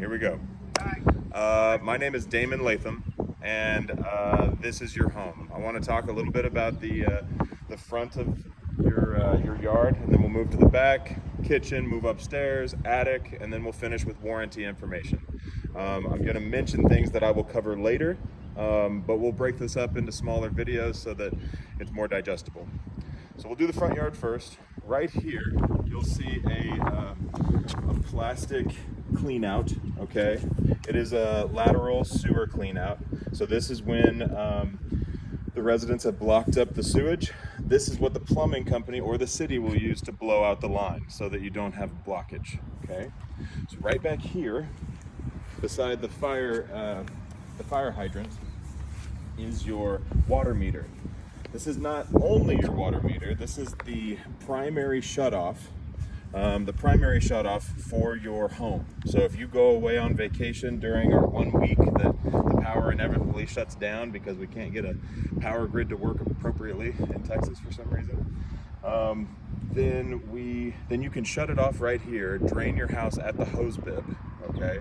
Here we go. My name is Damon Latham, and this is your home. I want to talk a little bit about the front of your yard, and then we'll move to the back, kitchen, move upstairs, attic, and then we'll finish with warranty information. I'm going to mention things that I will cover later, but we'll break this up into smaller videos so that it's more digestible. So we'll do the front yard first. Right here, you'll see a plastic clean out, okay? It is a lateral sewer clean out. So this is when the residents have blocked up the sewage. This is what the plumbing company or the city will use to blow out the line so that you don't have blockage, okay? So right back here, beside the fire hydrant, is your water meter. This is not only your water meter, this is the primary shutoff. The primary shutoff for your home. So if you go away on vacation during our 1 week that the power inevitably shuts down because we can't get a power grid to work appropriately in Texas for some reason, then you can shut it off right here, drain your house at the hose bib, okay?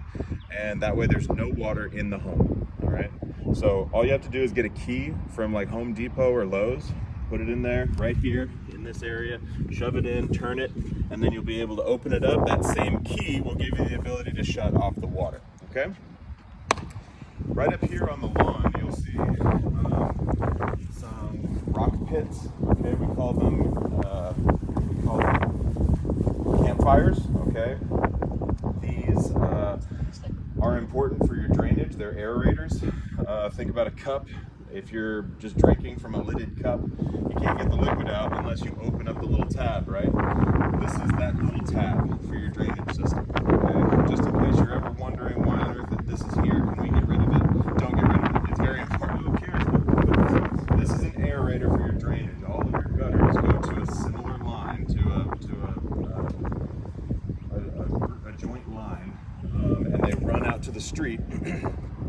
And that way there's no water in the home, all right? So all you have to do is get a key from like Home Depot or Lowe's, put it in there right here in this area, shove it in, turn it, and then you'll be able to open it up. That same key will give you the ability to shut off the water, okay? Right up here on the lawn, you'll see some rock pits, okay? We call them campfires, okay? These are important for your drainage. They're aerators. Think about a cup. If you're just drinking from a lidded cup, you can't get the liquid out unless you open up the little tab, right? This is that little tab for your drainage system, okay? Just in case you're ever wondering why on earth that this is here, can we get rid of it? Don't get rid of it. It's very important. Who cares what this is? This is an aerator for your drainage. All of your gutters go to a similar line, to a joint line, and they run out to the street.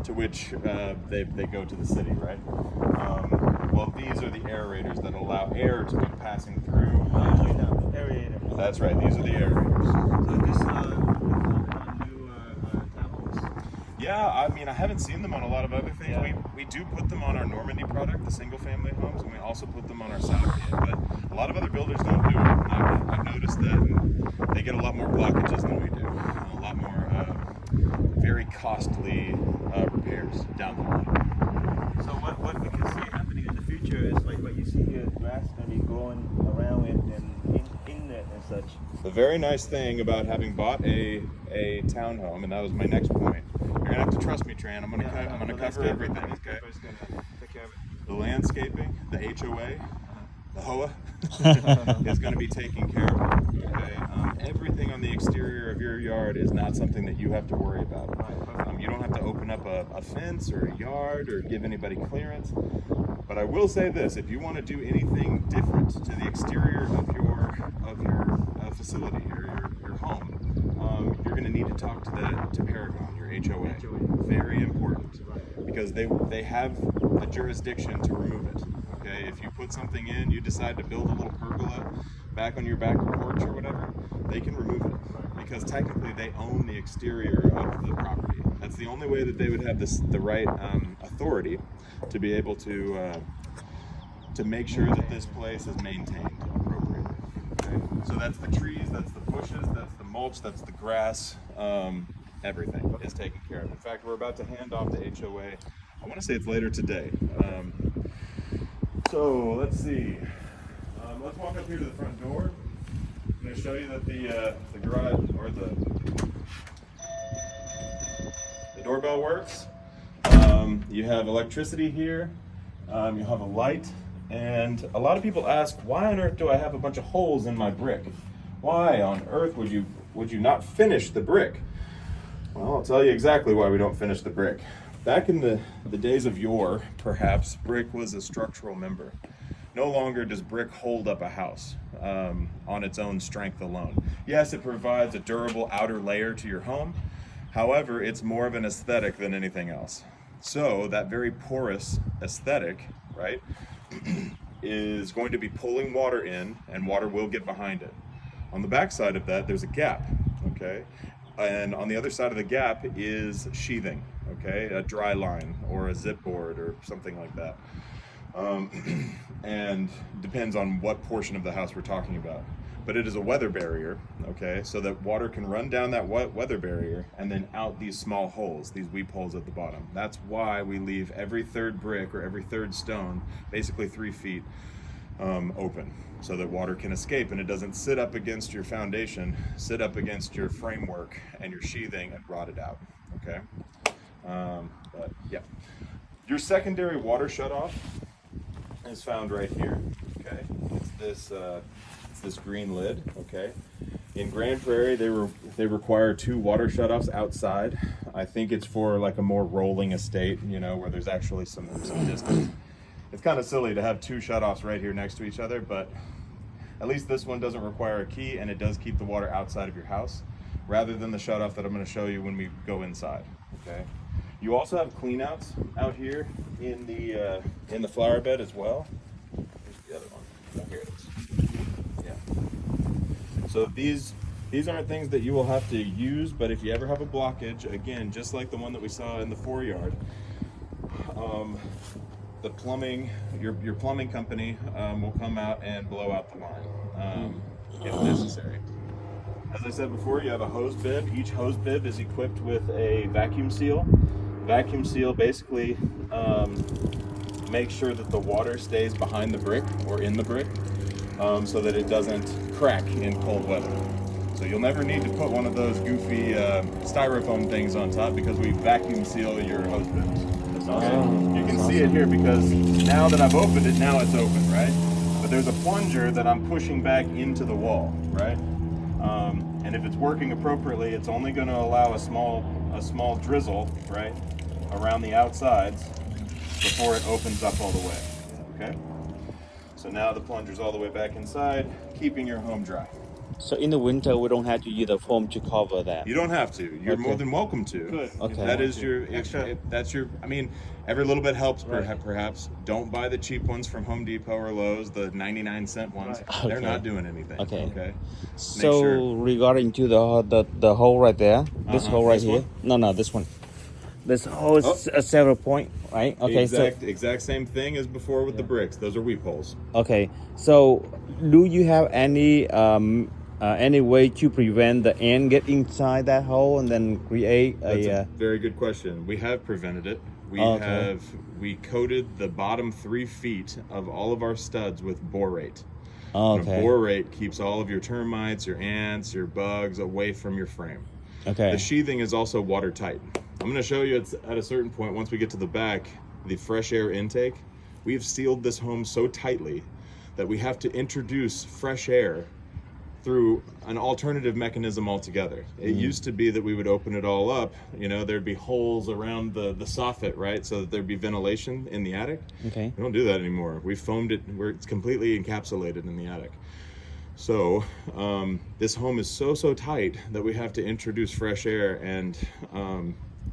To which they go to the city, right? Well, these are the aerators that allow air to be passing through. Aerator. That's right, these are the aerators. So this new townhomes? Yeah, I mean, I haven't seen them on a lot of other things. Yeah. We do put them on our Normandy product, the single-family homes, and we also put them on our Southgate, but a lot of other builders don't do it. I've noticed that, and they get a lot more blockages than we do. A lot more very costly repairs down the line. So what we can see happening in the future is like what you see here, grass going to be growing around it and in it and such. The very nice thing about having bought a townhome, and that was my next point, you're gonna have to trust me, Tran. I'm gonna cover everything. Okay. Take care of it. The landscaping, the HOA, the HOA is going to be taking care of it. Okay. Everything on the exterior of your yard is not something that you have to worry about. You don't have to open up a fence or a yard or give anybody clearance. But I will say this: if you want to do anything different to the exterior of your facility or your home, you're going to need to talk to Paragon, your HOA. Very important, because they have the jurisdiction to remove it. Okay, if you put something in, you decide to build a little pergola back on your back porch or whatever, they can remove it because technically they own the exterior of the property. That's the only way that they would have the right authority to be able to make sure that this place is maintained appropriately. Okay? So that's the trees, that's the bushes, that's the mulch, that's the grass. Everything is taken care of. In fact, we're about to hand off the HOA. I want to say it's later today. So let's see. Let's walk up here to the front door. I'm going to show you that the garage or the doorbell works. You have electricity here. You have a light, and a lot of people ask, why on earth do I have a bunch of holes in my brick? Why on earth would you not finish the brick? Well, I'll tell you exactly why we don't finish the brick. Back in the days of yore, perhaps, brick was a structural member. No longer does brick hold up a house on its own strength alone. Yes, it provides a durable outer layer to your home. However, it's more of an aesthetic than anything else. So that very porous aesthetic, right, is going to be pulling water in, and water will get behind it. On the back side of that, there's a gap, okay? and on the other side of the gap is sheathing, okay, a dry line or a zip board or something like that. And depends on what portion of the house we're talking about. But it is a weather barrier, okay, so that water can run down that weather barrier and then out these small holes, these weep holes at the bottom. That's why we leave every third brick or every third stone, basically 3 feet, open, so that water can escape and it doesn't sit up against your foundation, sit up against your framework and your sheathing and rot it out, okay? But yeah, your secondary water shutoff is found right here, okay? It's this green lid, okay? In Grand Prairie, they require 2 water shutoffs outside. I think it's for like a more rolling estate, you know, where there's actually some distance. It's kind of silly to have 2 shutoffs right here next to each other, but at least this one doesn't require a key and it does keep the water outside of your house, rather than the shutoff that I'm going to show you when we go inside, okay? You also have cleanouts out here in the flower bed as well. Here's the other one. Oh, here it is. Yeah. So these aren't things that you will have to use, but if you ever have a blockage, again, just like the one that we saw in the foreyard, the plumbing, your plumbing company will come out and blow out the line if necessary. As I said before, you have a hose bib. Each hose bib is equipped with a vacuum seal. Vacuum seal basically makes sure that the water stays behind the brick or in the brick, so that it doesn't crack in cold weather. So you'll never need to put one of those goofy styrofoam things on top, because we vacuum seal your hose bibs. Okay? You can see it here because now that I've opened it, now it's open, right? But there's a plunger that I'm pushing back into the wall, right? And if it's working appropriately, it's only going to allow a small drizzle, right, around the outsides before it opens up all the way, okay? So now the plunger's all the way back inside, keeping your home dry. So in the winter, we don't have to use the foam to cover that. You don't have to. You're Okay. more than welcome to. Good. Okay. That is your extra. That's your. I mean, every little bit helps. Perhaps don't buy the cheap ones from Home Depot or Lowe's. The 99-cent ones. Right. They're Okay. not doing anything. Okay. Okay. So sure. regarding to the hole right there, this hole right This here. No, this one. This hole is a several point, right? Okay. Exact same thing as before with the bricks. Those are weep holes. So okay. So do you have any way to prevent the ant get inside that hole and then create That's a? a very good question. We have prevented it. Okay. We coated the bottom 3 feet of all of our studs with borate. Oh, And okay. borate keeps all of your termites, your ants, your bugs away from your frame. Okay. The sheathing is also watertight. I'm going to show you it's at a certain point, once we get to the back, the fresh air intake. We've sealed this home so tightly that we have to introduce fresh air through an alternative mechanism altogether. It used to be that we would open it all up, you know, there'd be holes around the soffit, right? So that there'd be ventilation in the attic. Okay. We don't do that anymore. We foamed it where it's completely encapsulated in the attic. So this home is so tight that we have to introduce fresh air, and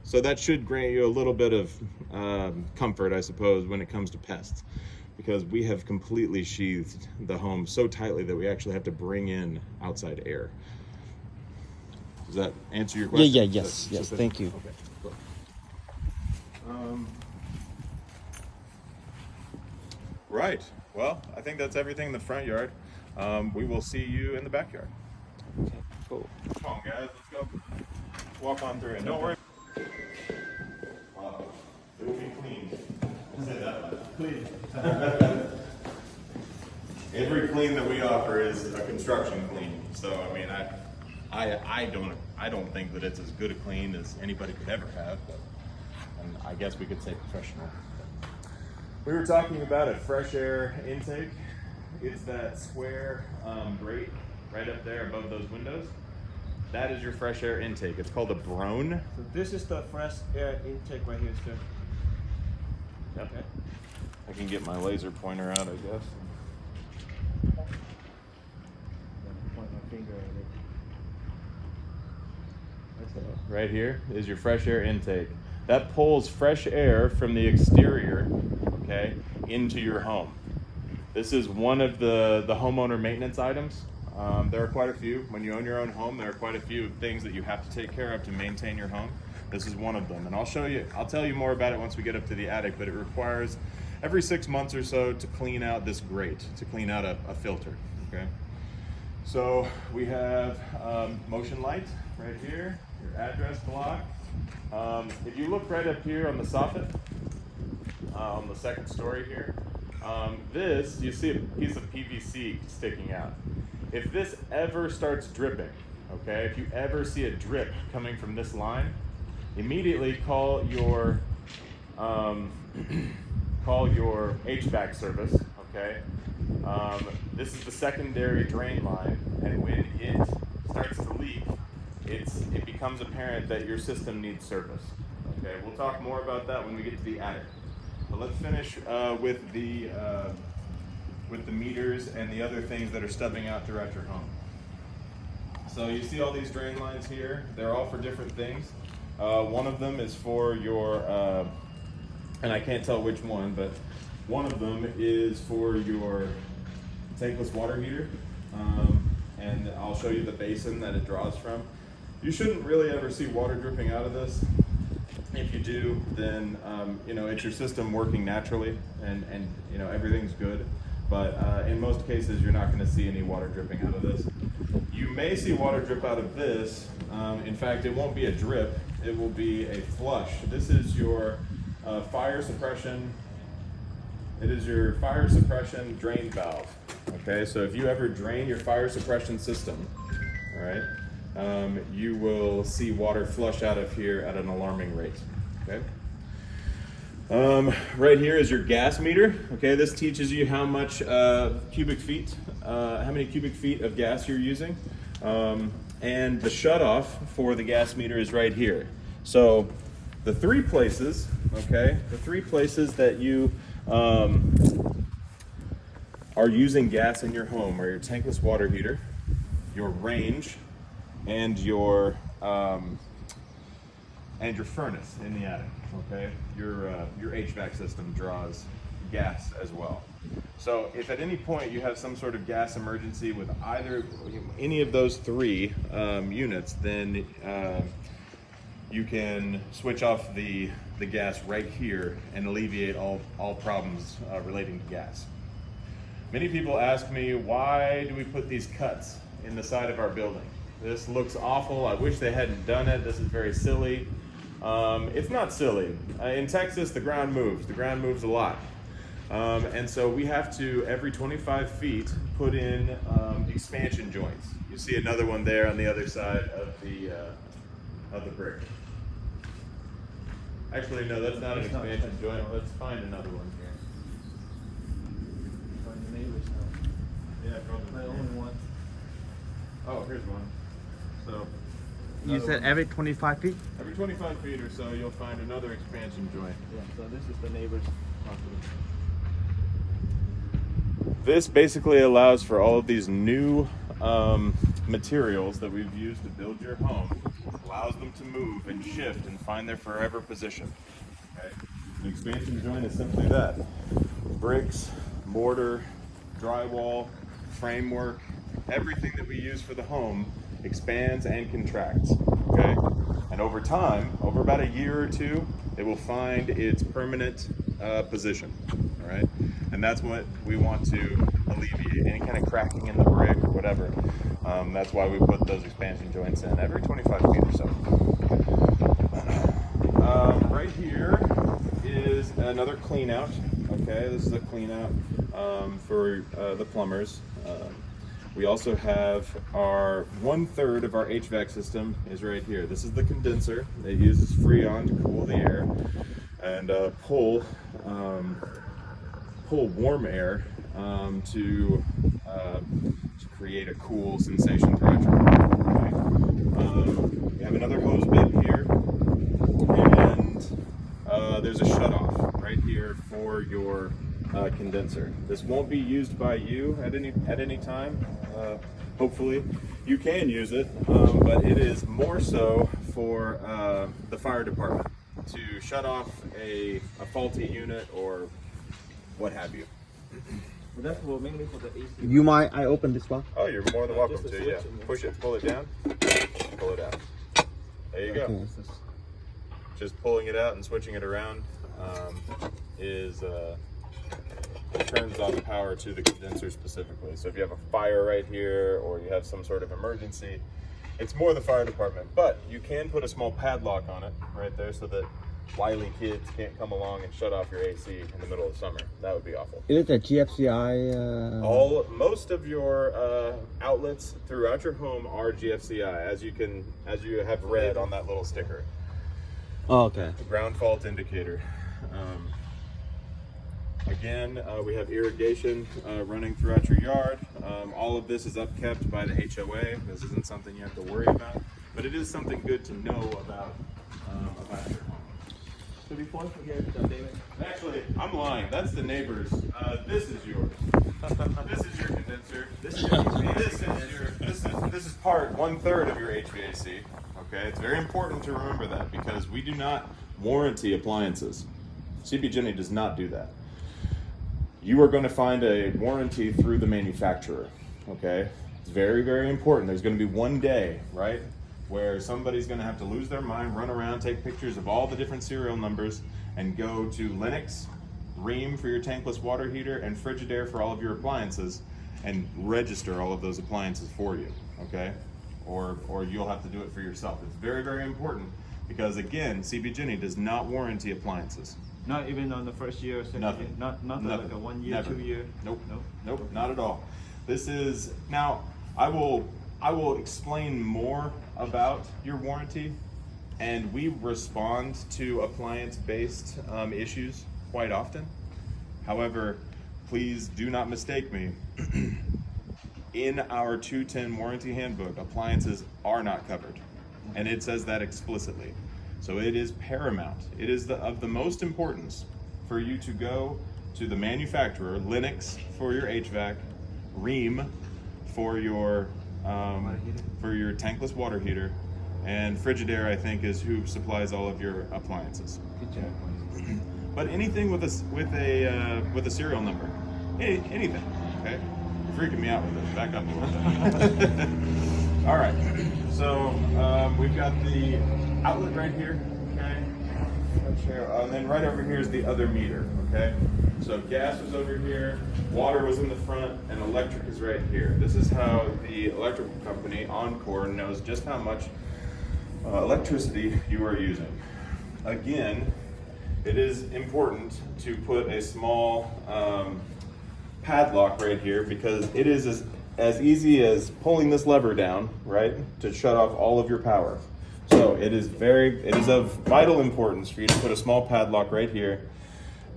so that should grant you a little bit of comfort, I suppose, when it comes to pests, because we have completely sheathed the home so tightly that we actually have to bring in outside air. Does that answer your question? Yes. Thank you. Okay, cool. Right. Well, I think that's everything in the front yard. We will see you in the backyard. Okay. Cool. Come on, guys. Let's go. Walk on through it. Don't worry. Wow. It will be clean. Say that. Clean. Every clean that we offer is a construction clean. So I mean, I don't think that it's as good a clean as anybody could ever have, but and I guess we could say professional. We were talking about a fresh air intake. It's that square grate right up there above those windows. That is your fresh air intake. It's called a Brone. So this is the fresh air intake right here, sir. Yep. Okay. I can get my laser pointer out, I guess. Point my finger at it. That's it. Right here is your fresh air intake. That pulls fresh air from the exterior, okay, into your home. This is one of the homeowner maintenance items. There are quite a few. When you own your own home, there are quite a few things that you have to take care of to maintain your home. This is one of them, and I'll tell you more about it once we get up to the attic, but it requires every 6 months or so to clean out this grate, to clean out a filter, okay? So we have motion light right here, your address block. If you look right up here on the soffit, on the second story here, this, you see a piece of PVC sticking out. If this ever starts dripping, okay, if you ever see a drip coming from this line, immediately call your HVAC service, okay? This is the secondary drain line, and when it starts to leak, it becomes apparent that your system needs service. Okay, we'll talk more about that when we get to the attic. But let's finish with the meters and the other things that are stubbing out throughout your home. So you see all these drain lines here. They're all for different things. One of them is for your, and I can't tell which one, but one of them is for your tankless water heater. And I'll show you the basin that it draws from. You shouldn't really ever see water dripping out of this. If you do, then you know, it's your system working naturally, and you know, everything's good. But in most cases, you're not going to see any water dripping out of this. You may see water drip out of this. In fact, it won't be a drip. It will be a flush. This is your fire suppression. It is your fire suppression drain valve. Okay, so if you ever drain your fire suppression system, all right, you will see water flush out of here at an alarming rate. Okay. Right here is your gas meter. Okay, this teaches you how much cubic feet, how many cubic feet of gas you're using, and the shutoff for the gas meter is right here. So the three places, okay, the three places that you are using gas in your home are your tankless water heater, your range, and your furnace in the attic. Okay, your HVAC system draws gas as well. So if at any point you have some sort of gas emergency with any of those three units, then you can switch off the gas right here and alleviate all problems relating to gas. Many people ask me, why do we put these cuts in the side of our building? This looks awful. I wish they hadn't done it. This is very silly. It's not silly. In Texas, the ground moves. The ground moves a lot. And so we have to, every 25 feet, put in expansion joints. You see another one there on the other side of the brick. Actually, no, that's not an expansion joint. Let's find another one here. Find the neighbor's house. Yeah, probably. My only one. Oh, here's one. So You said every 25 feet? every 25 feet or so, you'll find another expansion joint. Yeah, so this is the neighbor's property. This basically allows for all of these new materials that we've used to build your home. Allows them to move and shift and find their forever position. Okay? An expansion joint is simply that. Bricks, mortar, drywall, framework, everything that we use for the home expands and contracts. Okay? And over time, over about a year or two, it will find its permanent position. All right? And that's what we want to alleviate, any kind of cracking in the brick or whatever. That's why we put those expansion joints in every 25 feet or so. Right here is another clean out. Okay, this is a clean out for the plumbers. We also have our 1/3 of our HVAC system is right here. This is the condenser. It uses Freon to cool the air and pull warm air to create a cool sensation throughout your home. We have another hose bib here, and there's a shutoff right here for your condenser. This won't be used by you at any time. Hopefully, you can use it, but it is more so for the fire department to shut off a faulty unit or what have you. But that's for mainly for the AC. You mind I open this one? Oh, you're more than welcome Just a to. Yeah, switch and- push it, pull it down, pull it out. There you go. Okay. Just pulling it out and switching it around turns on the power to the condenser specifically. So if you have a fire right here or you have some sort of emergency, it's more the fire department. But you can put a small padlock on it right there so that wily kids can't come along and shut off your AC in the middle of summer. That would be awful. Is it a GFCI? Most of your outlets throughout your home are GFCI, as you have read on that little sticker. Oh, okay. The ground fault indicator. Again, we have irrigation running throughout your yard. All of this is upkept by the HOA. This isn't something you have to worry about, but it is something good to know about your home. So before I forget, David. Actually, I'm lying. That's the neighbor's. This is yours. This is your condenser. This is your This is part 1/3 of your HVAC. Okay, it's very important to remember that because we do not warranty appliances. CB-GENE does not do that. You are going to find a warranty through the manufacturer. Okay, it's very, very important. There's going to be one day, right, where somebody's going to have to lose their mind, run around, take pictures of all the different serial numbers, and go to Lennox, Rheem for your tankless water heater, and Frigidaire for all of your appliances, and register all of those appliances for you, okay? Or you'll have to do it for yourself. It's very, very important because, again, CB-GENE does not warranty appliances. Not even on the first year or second Nothing. year? Not Nothing. like a 1 year, Never. 2 year? Nope. Nope. Nope, not at all. This is, now, I will explain more about your warranty, and we respond to appliance-based issues quite often. However, please do not mistake me. In our 210 warranty handbook, appliances are not covered, and it says that explicitly. So it is paramount. It is of the most importance for you to go to the manufacturer, Lennox for your HVAC, Rheem for your tankless water heater, and Frigidaire, I think, is who supplies all of your appliances. Good job. But anything with a serial number, anything. Okay, you're freaking me out with this. Back up a little bit. All right. So we've got the outlet right here. Okay. And then right over here is the other meter. Okay. So gas was over here, water was in the front, and electric is right here. This is how the electrical company, Encore, knows just how much electricity you are using. Again, it is important to put a small padlock right here because it is as easy as pulling this lever down, right, to shut off all of your power. So it is of vital importance for you to put a small padlock right here.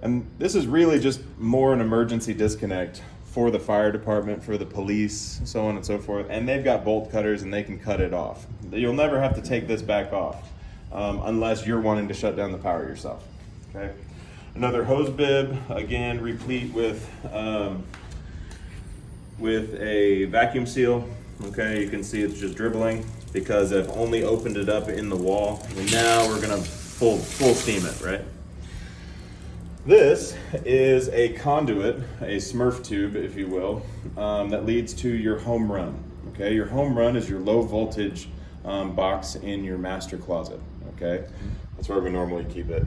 And this is really just more an emergency disconnect for the fire department, for the police, so on and so forth. And they've got bolt cutters and they can cut it off. You'll never have to take this back off unless you're wanting to shut down the power yourself. Okay. Another hose bib, again, replete with a vacuum seal. Okay, you can see it's just dribbling because I've only opened it up in the wall. And now we're gonna full steam it, right? This is a conduit, a Smurf tube, if you will, that leads to your home run. Okay, your home run is your low voltage box in your master closet. Okay, that's where we normally keep it.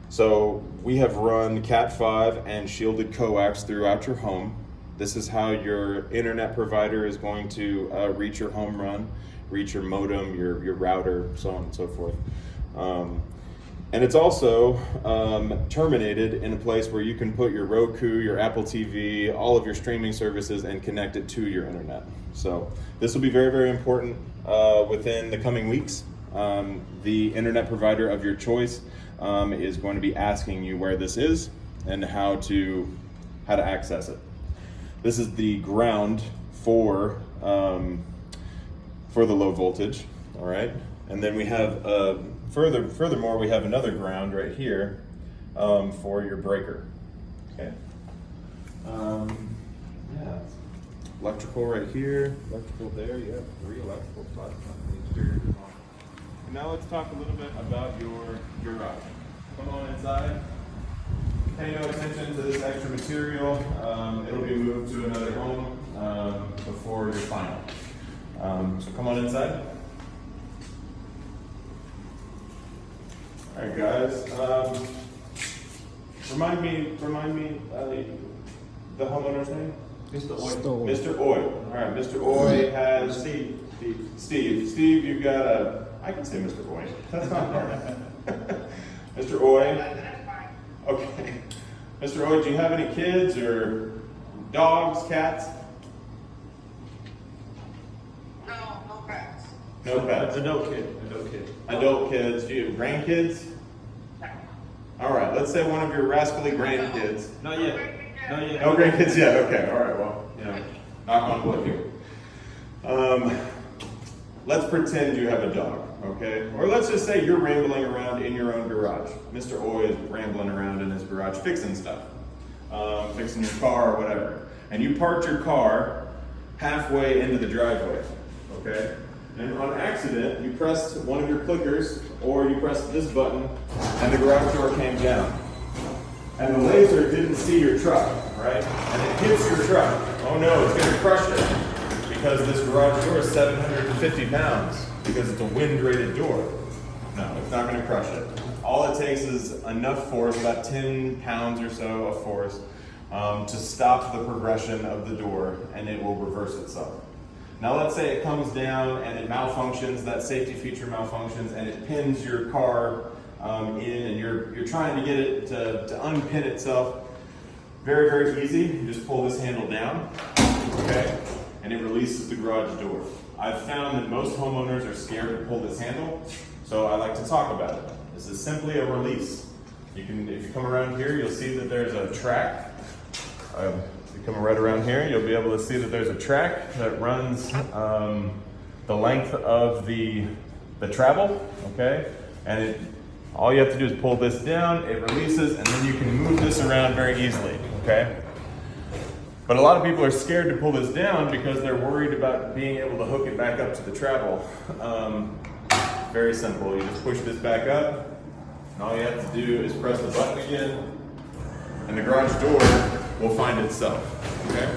So we have run Cat 5 and shielded coax throughout your home. This is how your internet provider is going to reach your home run, reach your modem, your router, so on and so forth. And it's also terminated in a place where you can put your Roku, your Apple TV, all of your streaming services and connect it to your internet. So this will be very, very important within the coming weeks. The internet provider of your choice is going to be asking you where this is and how to access it. This is the ground for the low voltage, all right? And then we have furthermore, we have another ground right here for your breaker. Okay. Yeah. Electrical right here. Electrical there. You have 3 electrical spots on the exterior of the home. And now let's talk a little bit about your garage. Come on inside. pay no attention to this extra material. It'll be moved to another home before you're final. So come on inside. All right, guys. Remind me the homeowner's name? Mr. Oy. Mr. Oy. All right, Mr. Oy has Steve, you've got a. I can say Mr. Oy. That's not hard. Mr. Oy. Okay. Mr. Oy, do you have any kids or dogs, cats? No pets. No pets. Adult kid. Adult kids. Do you have grandkids? All right. Let's say one of your rascally grandkids. Not yet. No grandkids yet. Okay. All right. Well, knock on wood here. Let's pretend you have a dog, okay? Or let's just say you're rambling around in your own garage. Mr. Oy is rambling around in his garage fixing stuff, fixing your car or whatever. And you parked your car halfway into the driveway, okay? And on accident, you pressed one of your clickers or you pressed this button and the garage door came down. And the laser didn't see your truck, right? And it hits your truck. Oh no, it's gonna crush it. Because this garage door is 750 pounds because it's a wind-rated door. No, it's not going to crush it. All it takes is enough force, about 10 pounds or so of force, to stop the progression of the door, and it will reverse itself. Now let's say it comes down and it malfunctions, that safety feature malfunctions, and it pins your car in, and you're trying to get it to unpin itself. Very, very easy. You just pull this handle down, okay? And it releases the garage door. I've found that most homeowners are scared to pull this handle, so I like to talk about it. This is simply a release. If you come around here, you'll see that there's a track. If you come right around here, you'll be able to see that there's a track that runs the length of the travel, okay? And all you have to do is pull this down, it releases, and then you can move this around very easily, okay? But a lot of people are scared to pull this down because they're worried about being able to hook it back up to the travel. Very simple. You just push this back up, and all you have to do is press the button again, and the garage door will find itself. Okay?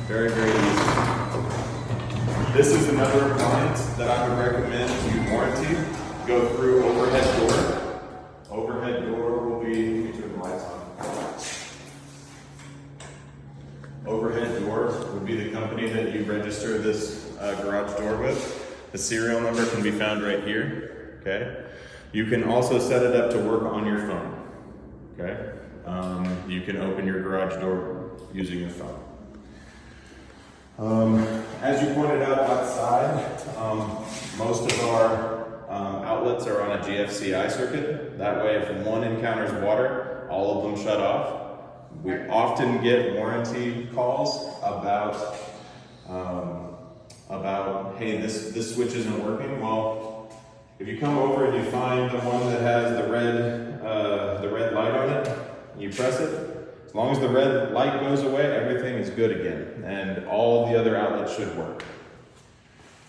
Very, very easy. This is another appliance that I would recommend you warranty. Go through overhead door. Overhead door will be. Let me turn the lights on. Overhead door would be the company that you register this garage door with. The serial number can be found right here, okay? You can also set it up to work on your phone, okay? You can open your garage door using your phone. As you pointed out outside, most of our outlets are on a GFCI circuit. That way, if one encounters water, all of them shut off. We often get warranty calls about hey, this switch isn't working. Well, if you come over and you find the one that has the red light on it, and you press it, as long as the red light goes away, everything is good again, and all the other outlets should work.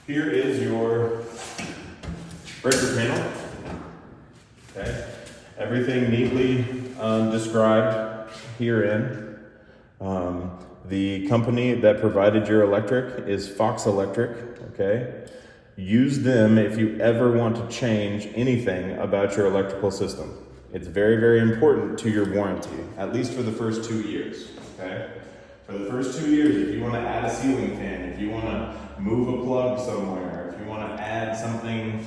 Here is your breaker panel. Okay, everything neatly described herein. The company that provided your electric is Fox Electric, okay? Use them if you ever want to change anything about your electrical system. It's very, very important to your warranty, at least for the first 2 years, okay? For the first 2 years, if you want to add a ceiling fan, if you want to move a plug somewhere, if you want to add something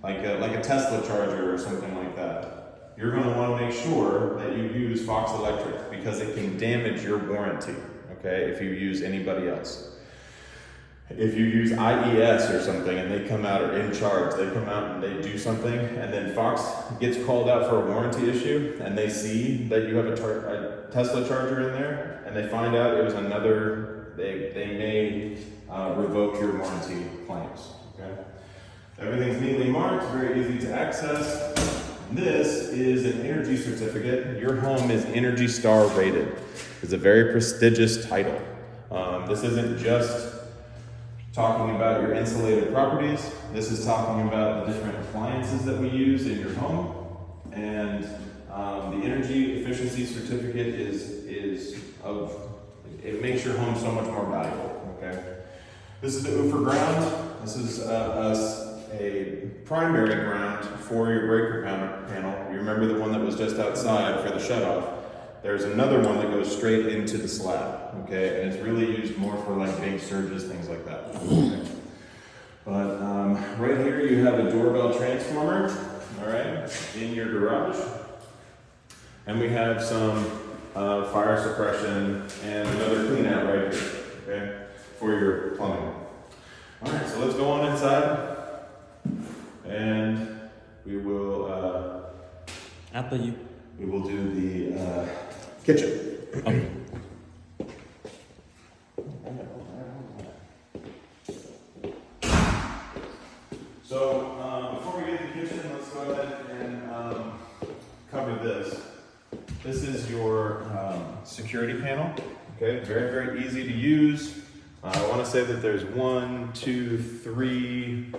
like a Tesla charger or something like that, you're going to want to make sure that you use Fox Electric because it can damage your warranty, okay, if you use anybody else. If you use IES or something and they come out or In Charge, they come out and they do something and then Fox gets called out for a warranty issue and they see that you have a Tesla charger in there and they find out it was another, they may revoke your warranty claims, okay? Everything's neatly marked, very easy to access. This is an energy certificate. Your home is Energy Star rated. It's a very prestigious title. This isn't just talking about your insulated properties. This is talking about the different appliances that we use in your home and The energy efficiency certificate it makes your home so much more valuable. Okay. This is the UFR ground. This is a primary ground for your breaker panel. You remember the one that was just outside for the shutoff. There's another one that goes straight into the slab, okay? And it's really used more for like big surges, things like that. Okay? But right here you have a doorbell transformer, all right, in your garage. And we have some fire suppression and another clean out right here, okay, for your plumbing. All right, so let's go on inside and we will After you. we will do the kitchen. Okay. So before we get to the kitchen, let's go ahead and cover this. This is your security panel. Okay, very, very easy to use. I want to say that there's 1, 2, 3,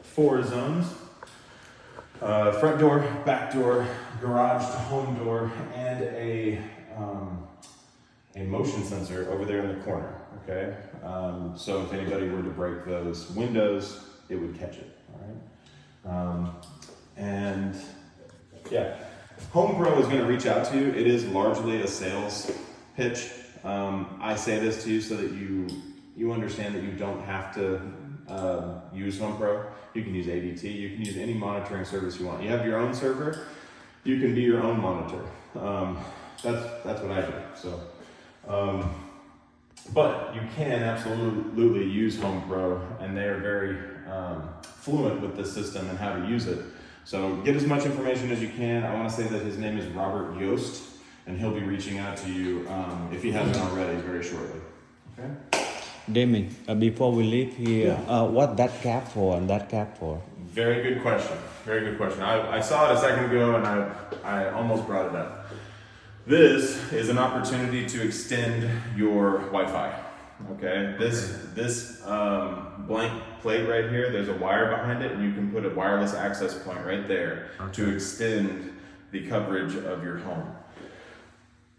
4 zones. Front door, back door, garage to home door, and a motion sensor over there in the corner, okay? So if anybody were to break those windows, it would catch it, all right? And yeah, HomePro is gonna reach out to you. It is largely a sales pitch. I say this to you so that you understand that you don't have to use HomePro. You can use ADT, you can use any monitoring service you want. You have your own server, you can be your own monitor. That's what I do. So, but you can absolutely use HomePro, and they are very fluent with the system and how to use it. So get as much information as you can. I want to say that his name is Robert Yost, and he'll be reaching out to you if he hasn't already very shortly. Okay. Damon, before we leave here, what that cap for and that cap for? Very good question. Very good question. I saw it a second ago and I almost brought it up. This is an opportunity to extend your Wi-Fi. Okay. This blank plate right here, there's a wire behind it, and you can put a wireless access point right there to extend the coverage of your home.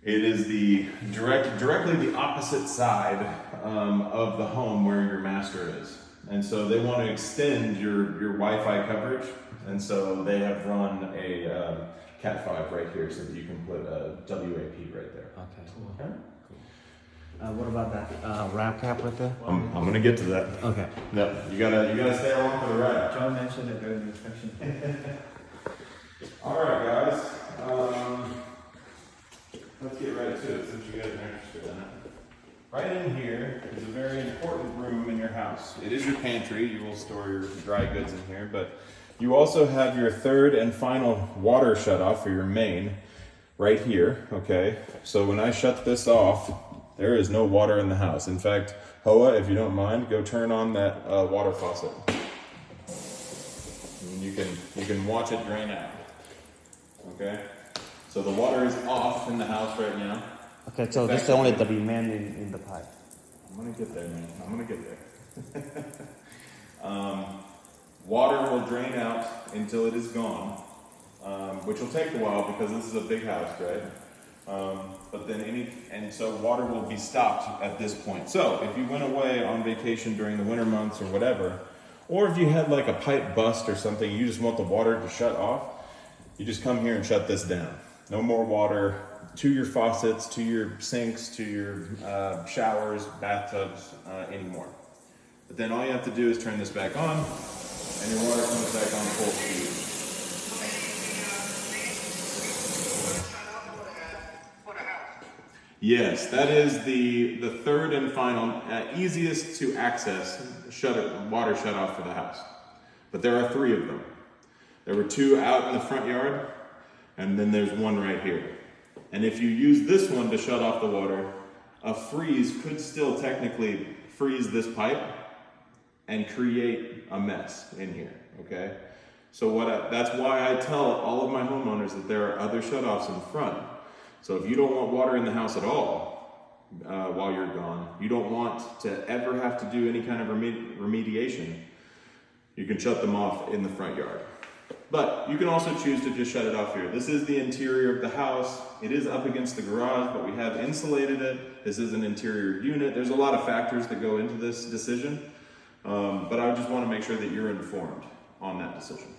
It is the directly the opposite side of the home where your master is. And so they want to extend your Wi-Fi coverage. And so they have run a Cat 5 right here so that you can put a WAP right there. Okay. Okay? What about that wrap cap right there? I'm going to get to that. Okay. No, you gotta stay along for the ride. John mentioned it during the inspection. All right, guys. Let's get right to it since you guys are interested in it. Right in here is a very important room in your house. It is your pantry. You will store your dry goods in here, but you also have your third and final water shutoff for your main right here, okay? So when I shut this off, there is no water in the house. In fact, Hoa, if you don't mind, go turn on that water faucet. And you can watch it drain out, okay? So the water is off in the house right now. Okay, so this is only the remaining in the pipe. I'm gonna get there, man. I'm gonna get there. Water will drain out until it is gone, which will take a while because this is a big house, right? But then so water will be stopped at this point. So if you went away on vacation during the winter months or whatever, or if you had like a pipe bust or something, you just want the water to shut off, you just come here and shut this down. No more water to your faucets, to your sinks, to your showers, bathtubs anymore. But then all you have to do is turn this back on, and your water comes back on full speed. Yes, that is the third and final, easiest to access water shut off for the house. But there are 3 of them. There were 2 out in the front yard, and then there's 1 right here. And if you use this one to shut off the water, a freeze could still technically freeze this pipe and create a mess in here, okay? So that's why I tell all of my homeowners that there are other shutoffs in front. So if you don't want water in the house at all while you're gone, you don't want to ever have to do any kind of remediation, you can shut them off in the front yard. But you can also choose to just shut it off here. This is the interior of the house. It is up against the garage, but we have insulated it. This is an interior unit. There's a lot of factors that go into this decision, but I just want to make sure that you're informed on that decision.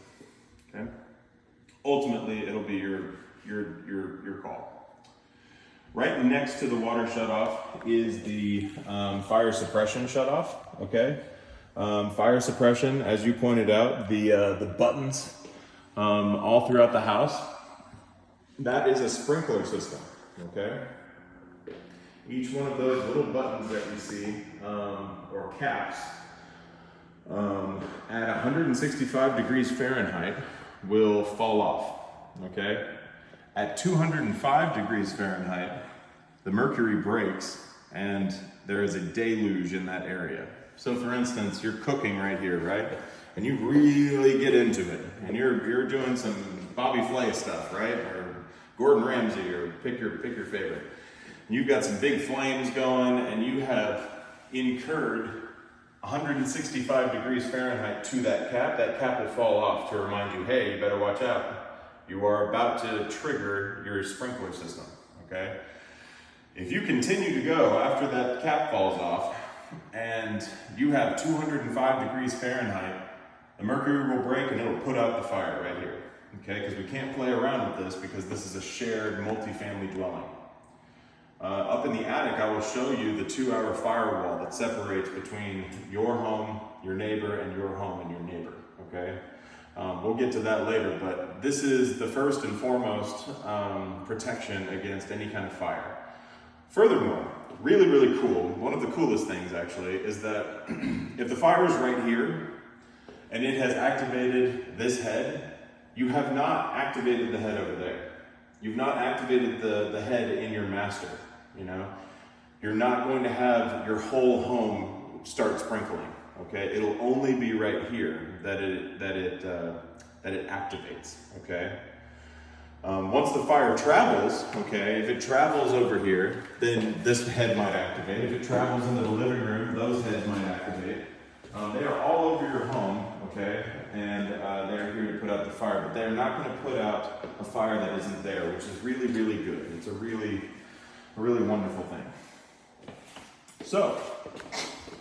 Okay. Ultimately, it'll be your call. Right next to the water shutoff is the fire suppression shutoff. Okay. Fire suppression, as you pointed out, the buttons all throughout the house. That is a sprinkler system. Okay. Each one of those little buttons that you see, or caps, at 165 degrees Fahrenheit will fall off. Okay. At 205 degrees Fahrenheit, the mercury breaks and there is a deluge in that area. So for instance, you're cooking right here, right? And you really get into it and you're doing some Bobby Flay stuff, right? Or Gordon Ramsay, or pick your favorite. And you've got some big flames going and you have incurred 165 degrees Fahrenheit to that cap. That cap will fall off to remind you, hey, you better watch out. You are about to trigger your sprinkler system, okay? If you continue to go after that cap falls off and you have 205 degrees Fahrenheit, the mercury will break and it'll put out the fire right here, okay? Because we can't play around with this because this is a shared multifamily dwelling. Up in the attic, I will show you the 2-hour firewall that separates between your home, your neighbor, and your home and your neighbor, okay? We'll get to that later, but this is the first and foremost protection against any kind of fire. Furthermore, really, really cool, one of the coolest things actually, is that if the fire is right here and it has activated this head, you have not activated the head over there. You've not activated the head in your master, you know? You're not going to have your whole home start sprinkling. Okay, it'll only be right here that it activates. Okay, once the fire travels, okay, if it travels over here, then this head might activate. If it travels into the living room, those heads might activate. They are all over your home, okay, and they're here to put out the fire, but they're not going to put out a fire that isn't there, which is really, really good. It's a really wonderful thing. So,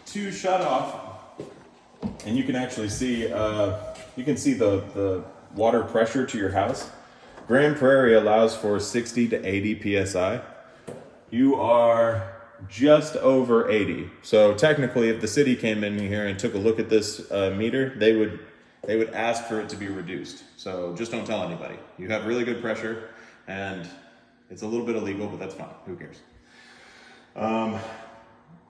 to shut off. And you can actually see, the water pressure to your house. Grand Prairie allows for 60 to 80 PSI. You are just over 80. So technically, if the city came in here and took a look at this meter, they would ask for it to be reduced. So just don't tell anybody. You have really good pressure, and it's a little bit illegal, but that's fine. Who cares?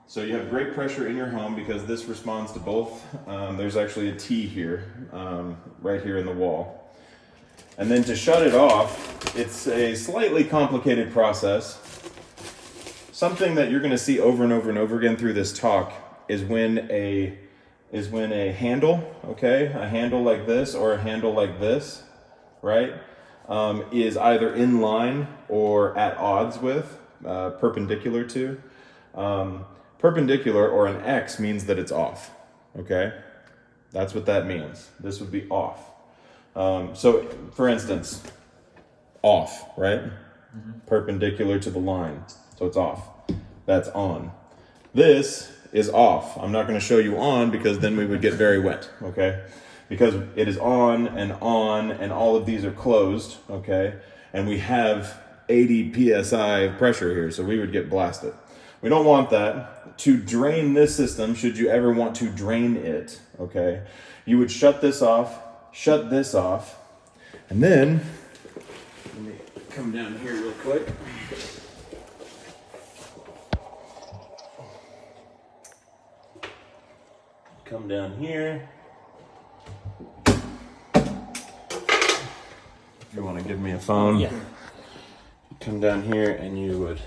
So you have great pressure in your home because this responds to both. There's actually a T here, right here in the wall. And then to shut it off, it's a slightly complicated process. Something that you're going to see over and over and over again through this talk is when a handle, okay, a handle like this or a handle like this, right, is either in line or at odds with, perpendicular to. Perpendicular or an X means that it's off, okay? That's what that means. This would be off. So, for instance, off, right? Mm-hmm. Perpendicular to the line, so it's off. That's on. This is off. I'm not going to show you on because then we would get very wet, okay? Because it is on, and all of these are closed, okay? And we have 80 PSI pressure here, so we would get blasted. We don't want that. To drain this system, should you ever want to drain it, okay, you would shut this off, and then, let me come down here real quick. Come down here. If you want to give me a phone, yeah. Come down here and you would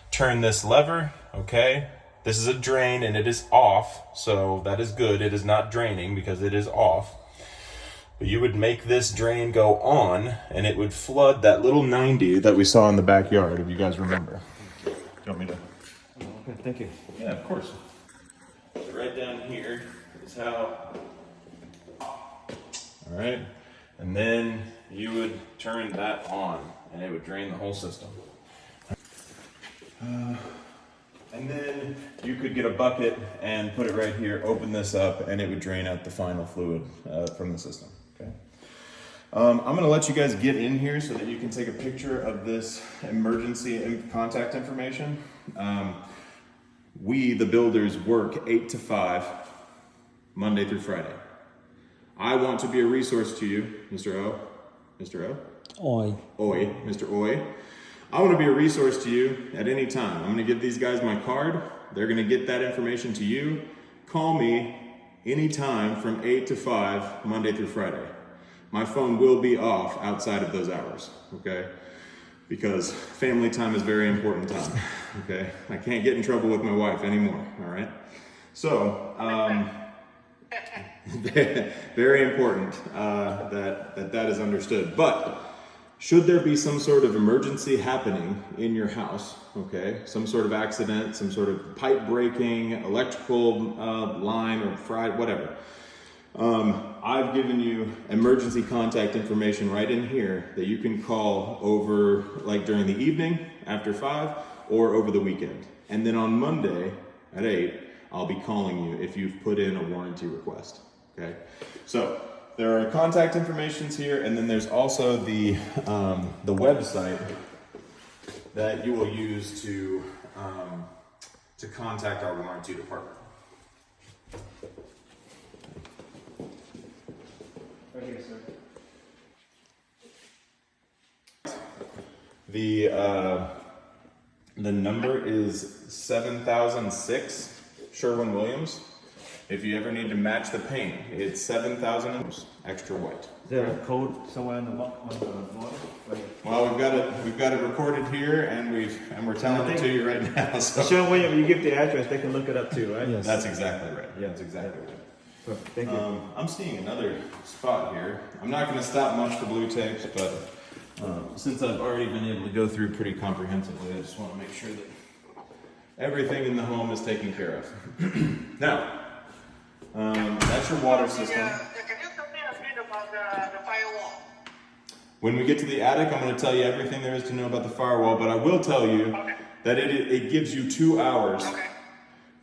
turn this lever, okay? This is a drain and it is off, so that is good. It is not draining because it is off. But you would make this drain go on and it would flood that little 90 that we saw in the backyard, if you guys remember. Do you want me to? Okay, thank you. Yeah, of course. So right down here is how, all right, And then you would turn that on and it would drain the whole system. And then you could get a bucket and put it right here, open this up, and it would drain out the final fluid from the system. Okay. I'm gonna let you guys get in here so that you can take a picture of this emergency contact information. We, the builders, work 8 to 5, Monday through Friday. I want to be a resource to you, Mr. O. Mr. O? Oi. Oi, Mr. Oi. I want to be a resource to you at any time. I'm going to give these guys my card. They're going to get that information to you. Call me anytime from 8 to 5, Monday through Friday. My phone will be off outside of those hours, okay? Because family time is very important time, okay? I can't get in trouble with my wife anymore, all right? So, very important that is understood. But should there be some sort of emergency happening in your house, okay, some sort of accident, some sort of pipe breaking, electrical line or fried, whatever, I've given you emergency contact information right in here that you can call over, like during the evening after 5 or over the weekend. And then on Monday at 8, I'll be calling you if you've put in a warranty request. Okay, so there are contact informations here, and then there's also the website that you will use to contact our warranty department. Right here, sir. The number is 7006 Sherwin-Williams. If you ever need to match the paint, it's 7,000 extra white. Is there a code somewhere on the board? Right here. Well, we've got it recorded here, and we're telling it to you right now. So Sure, when you give the address, they can look it up too, right? Yes. that's exactly right. Yeah. That's exactly right. Perfect. Thank you. I'm seeing another spot here. I'm not going to stop much for blue tapes, but since I've already been able to go through pretty comprehensively, I just want to make sure that everything in the home is taken care of. Now, that's your water system. Can you tell me a bit about the firewall? When we get to the attic, I'm going to tell you everything there is to know about the firewall, but I will tell you that it gives you 2 hours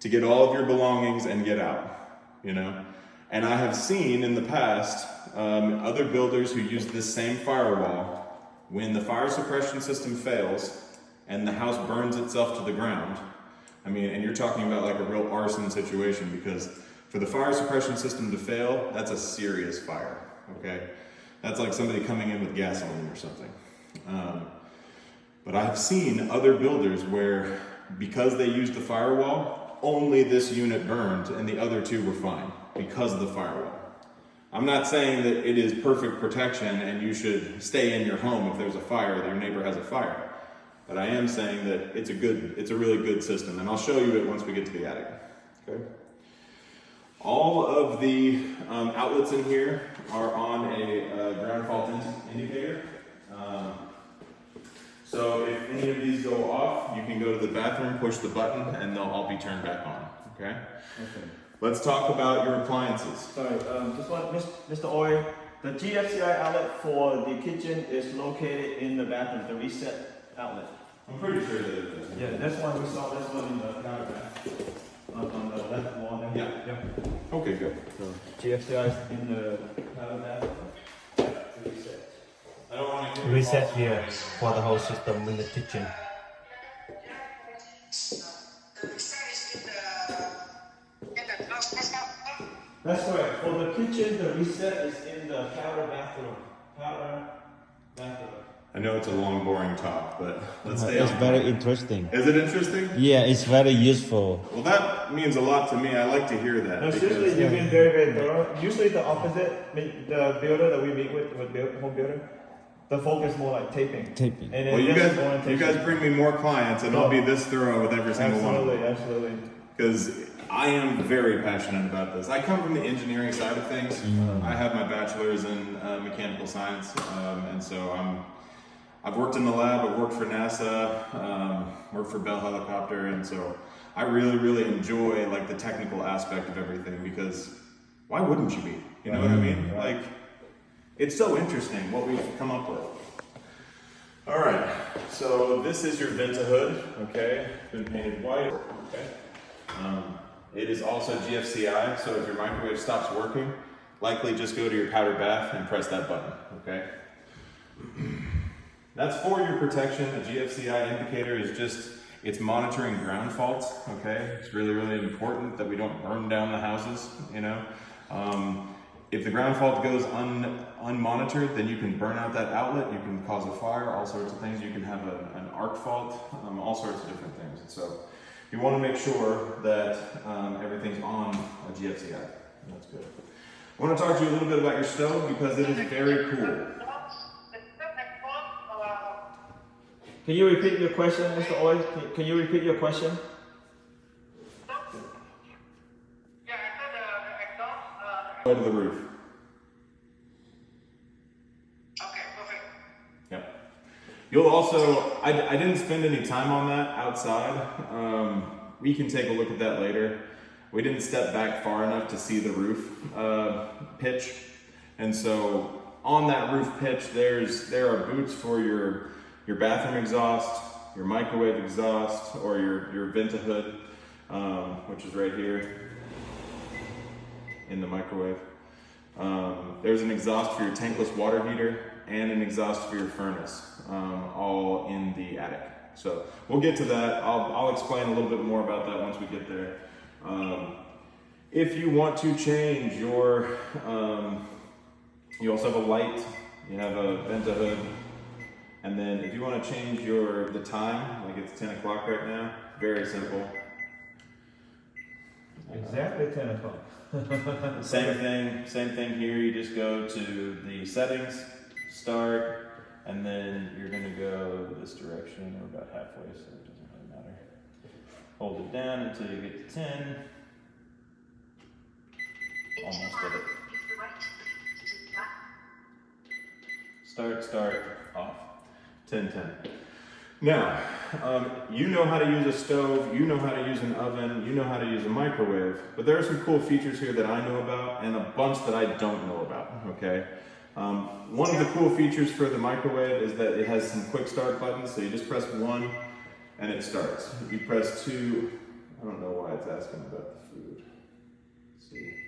to get all of your belongings and get out, you know? And I have seen in the past other builders who use this same firewall. When the fire suppression system fails and the house burns itself to the ground, I mean, and you're talking about like a real arson situation, because for the fire suppression system to fail, that's a serious fire, okay? That's like somebody coming in with gasoline or something. But I have seen other builders where, because they used the firewall, only this unit burned and the other 2 were fine because of the firewall. I'm not saying that it is perfect protection and you should stay in your home if there's a fire, that your neighbor has a fire. But I am saying that it's a really good system, and I'll show you it once we get to the attic. Okay. All of the outlets in here are on a ground fault indicator. So if any of these go off, you can go to the bathroom, push the button, and they'll all be turned back on. Okay. Okay. Let's talk about your appliances. Sorry, just one, Mr. Oy, the GFCI outlet for the kitchen is located in the bathroom, the reset outlet. I'm pretty sure that it is. Yeah, that's one we saw, that's one in the counter bath, on the left wall there. Yeah. Okay, good. So GFCI is in the counter bath. Yeah, reset. I don't want to Reset here for the whole system in the kitchen. The reset is in the top. That's correct, for the kitchen, the reset is in the counter bathroom. I know it's a long, boring talk, but let's stay It's on. very interesting. Is it interesting? Yeah, it's very useful. Well, that means a lot to me. I like to hear that. No, because- seriously, you've been very, very thorough. Usually the opposite, the builder that we meet with home builder, the focus more like taping. Taping. And then Well, you this is guys orientation. bring me more clients, and I'll be this thorough with every single one. Absolutely, absolutely. Because I am very passionate about this. I come from the engineering side of things. I have my bachelor's in mechanical science, and so I've worked in the lab. I've worked for NASA, worked for Bell Helicopter, and so I really, really enjoy like the technical aspect of everything. Because why wouldn't you be? You know what I mean? Like It's so interesting what we've come up with. All right, so this is your Ventahood, okay? Been painted white, okay? It is also GFCI, so if your microwave stops working, likely just go to your powder bath and press that button, okay? That's for your protection. A GFCI indicator is just, it's monitoring ground faults, okay? It's really, really important that we don't burn down the houses, you know? If the ground fault goes unmonitored, then you can burn out that outlet, you can cause a fire, all sorts of things. You can have an arc fault, all sorts of different things. And so you want to make sure that everything's on a GFCI. That's good. I want to talk to you a little bit about your stove because it is very cool. Can you repeat your question, Mr. Oy? Can you repeat your question? Yeah, I said the exhaust. Go to the roof. Okay, perfect. Yep. You'll also, I didn't spend any time on that outside. We can take a look at that later. We didn't step back far enough to see the roof pitch. And so on that roof pitch, there are boots for your bathroom exhaust, your microwave exhaust, or your Ventahood, which is right here in the microwave. There's an exhaust for your tankless water heater and an exhaust for your furnace, all in the attic. So we'll get to that. I'll explain a little bit more about that once we get there. If you want to change your, you also have a light, you have a Ventahood, and then if you want to change the time, like it's 10 o'clock right now, very simple. Exactly 10 o'clock. Same thing here. You just go to the settings, start, and then you're gonna go this direction. We're about halfway, so it doesn't really matter. Hold it down until you get to 10. Almost at it. Start, off. 10. Now, you know how to use a stove, you know how to use an oven, you know how to use a microwave, but there are some cool features here that I know about and a bunch that I don't know about, okay? One of the cool features for the microwave is that it has some quick start buttons, so you just press 1 and it starts. If you press 2, I don't know why it's asking about the food. Let's see.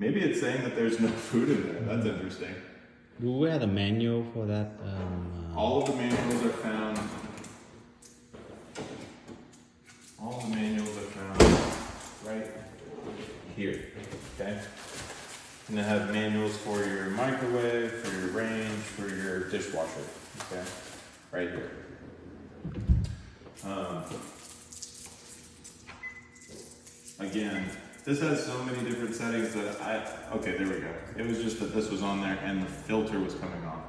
Maybe it's saying that there's no food in there. That's interesting. Do we have a manual for that? All of the manuals are found. Right here. Okay. And they have manuals for your microwave, for your range, for your dishwasher. Okay. Right here. Again, this has so many different settings that okay, there we go. It was just that this was on there and the filter was coming on,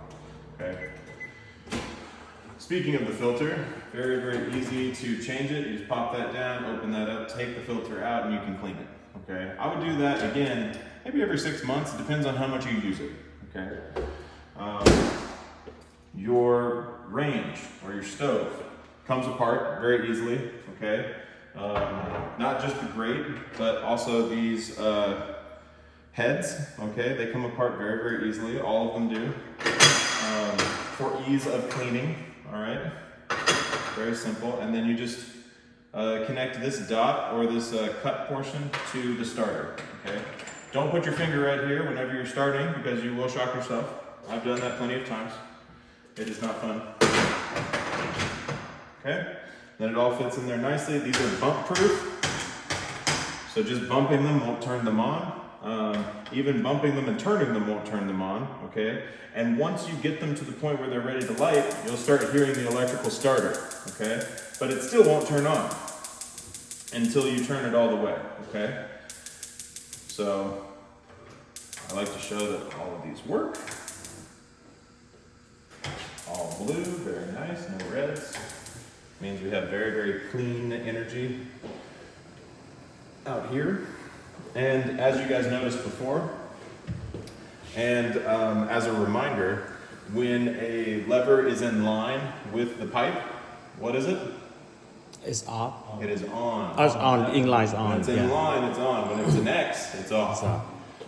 okay? Speaking of the filter, very, very easy to change it. You just pop that down, open that up, take the filter out, and you can clean it, okay? I would do that, again, maybe every 6 months. It depends on how much you use it, okay? Your range, or your stove, comes apart very easily, okay? Not just the grate, but also these heads, okay? They come apart very, very easily. All of them do. For ease of cleaning, all right? Very simple. And then you just connect this dot or this cut portion to the starter, okay? Don't put your finger right here whenever you're starting because you will shock yourself. I've done that plenty of times. It is not fun. Okay? Then it all fits in there nicely. These are bump proof. So just bumping them won't turn them on. Even bumping them and turning them won't turn them on, okay? And once you get them to the point where they're ready to light, you'll start hearing the electrical starter, okay? But it still won't turn on until you turn it all the way, okay? So I like to show that all of these work. All blue, very nice, no reds. Means we have very, very clean energy out here. And as you guys noticed before, and as a reminder, when a lever is in line with the pipe, what is it? It's off. It is on. Oh, it's on. Inline's on. When it's in yeah. line, it's on. When it's an X, it's off.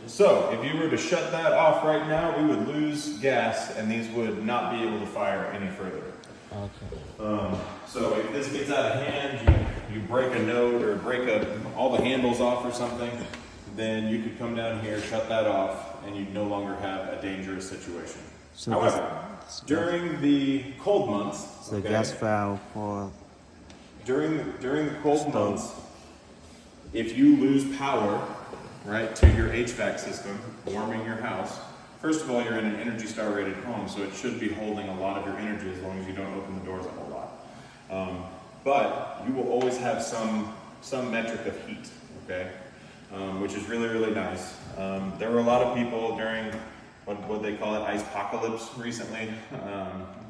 So if you were to shut that off right now, we would lose gas, and these would not be able to fire any further. Okay. So if this gets out of hand, you break a node or break all the handles off or something, then you could come down here, shut that off, and you'd no longer have a dangerous situation. So However, during the cold months, The okay, gas valve for during the cold months, if you lose power, right, to your HVAC system, warming your house, first of all, you're in an Energy Star rated home, so it should be holding a lot of your energy as long as you don't open the doors a whole lot. But you will always have some metric of heat, okay, which is really, really nice. There were a lot of people during what they call it, ice-pocalypse recently,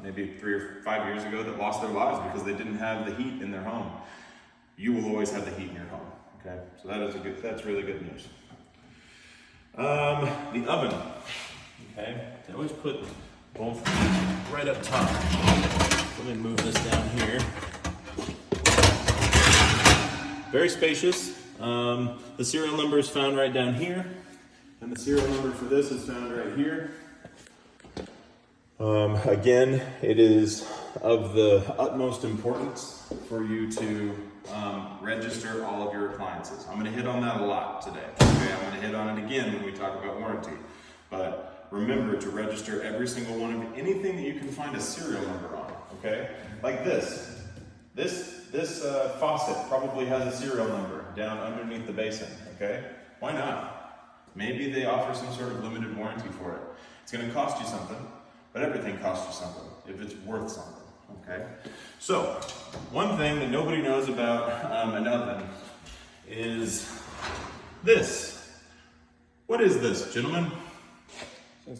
maybe 3 or 5 years ago, that lost their lives because they didn't have the heat in their home. You will always have the heat in your home, okay? So that's really good news. The oven, okay? They always put both right up top. Let me move this down here. Very spacious. The serial number is found right down here, and the serial number for this is found right here. Again, it is of the utmost importance for you to register all of your appliances. I'm going to hit on that a lot today. Okay? I'm going to hit on it again when we talk about warranty. But remember to register every single one of anything that you can find a serial number on. Okay, like this. This faucet probably has a serial number down underneath the basin. Okay, why not? Maybe they offer some sort of limited warranty for it. It's going to cost you something, but everything costs you something if it's worth something. Okay, so one thing that nobody knows about an oven is this. What is this, gentlemen?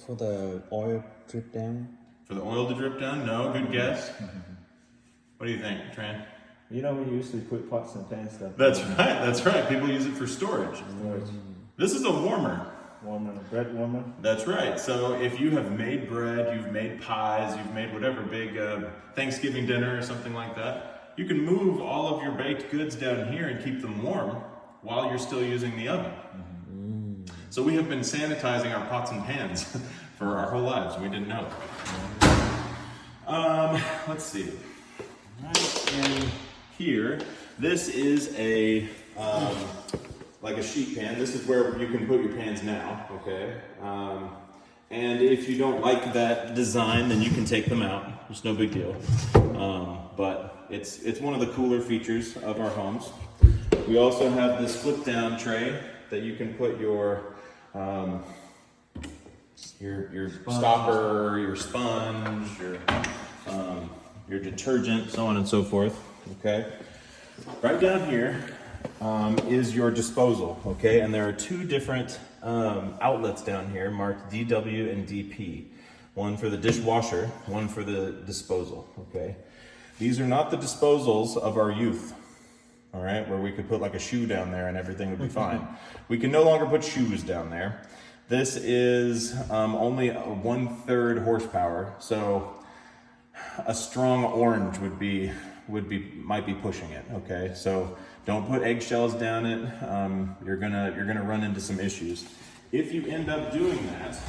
for the oil drip down. For the oil to drip down? No, good guess. What do you think, Tran? You know, we usually put pots and pans stuff. That's right. People use it for storage. This is a warmer. Warmer, bread warmer. That's right. So if you have made bread, you've made pies, you've made whatever big Thanksgiving dinner or something like that, you can move all of your baked goods down here and keep them warm while you're still using the oven. So we have been sanitizing our pots and pans for our whole lives. We didn't know. Let's see. Right in here, this is a like a sheet pan. This is where you can put your pans now, okay? And if you don't like that design, then you can take them out. It's no big deal. But it's one of the cooler features of our homes. We also have this flip down tray that you can put your stopper, your sponge, your detergent, so on and so forth. Okay. Right down here is your disposal. Okay, and there are two different outlets down here marked DW and DP. One for the dishwasher, one for the disposal. Okay. These are not the disposals of our youth. All right, where we could put like a shoe down there and everything would be fine. We can no longer put shoes down there. This is only 1/3 horsepower, so a strong orange might be pushing it. Okay, so don't put eggshells down it. You're gonna run into some issues. If you end up doing that,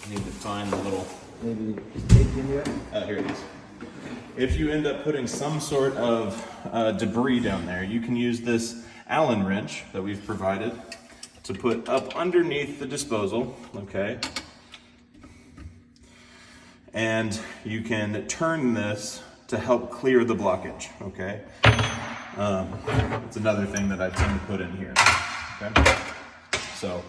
I need to find the little. Maybe take in here. Here it is. If you end up putting some sort of debris down there, you can use this Allen wrench that we've provided to put up underneath the disposal, okay? And you can turn this to help clear the blockage, okay? It's another thing that I tend to put in here, okay? So,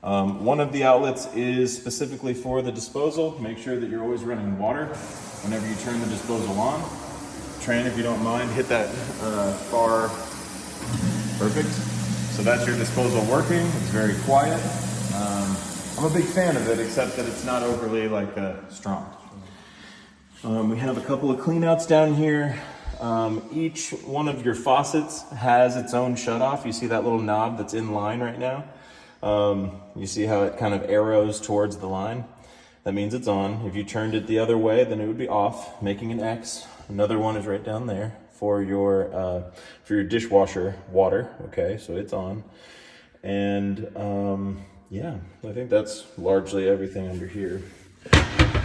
one of the outlets is specifically for the disposal. Make sure that you're always running water whenever you turn the disposal on. Tran, if you don't mind, hit that bar. Perfect. So that's your disposal working. It's very quiet. I'm a big fan of it, except that it's not overly strong. We have a couple of cleanouts down here. Each one of your faucets has its own shutoff. You see that little knob that's in line right now? You see how it kind of arrows towards the line? That means it's on. If you turned it the other way, then it would be off, making an X. Another one is right down there for your dishwasher water. Okay, so it's on. And yeah, I think that's largely everything under here.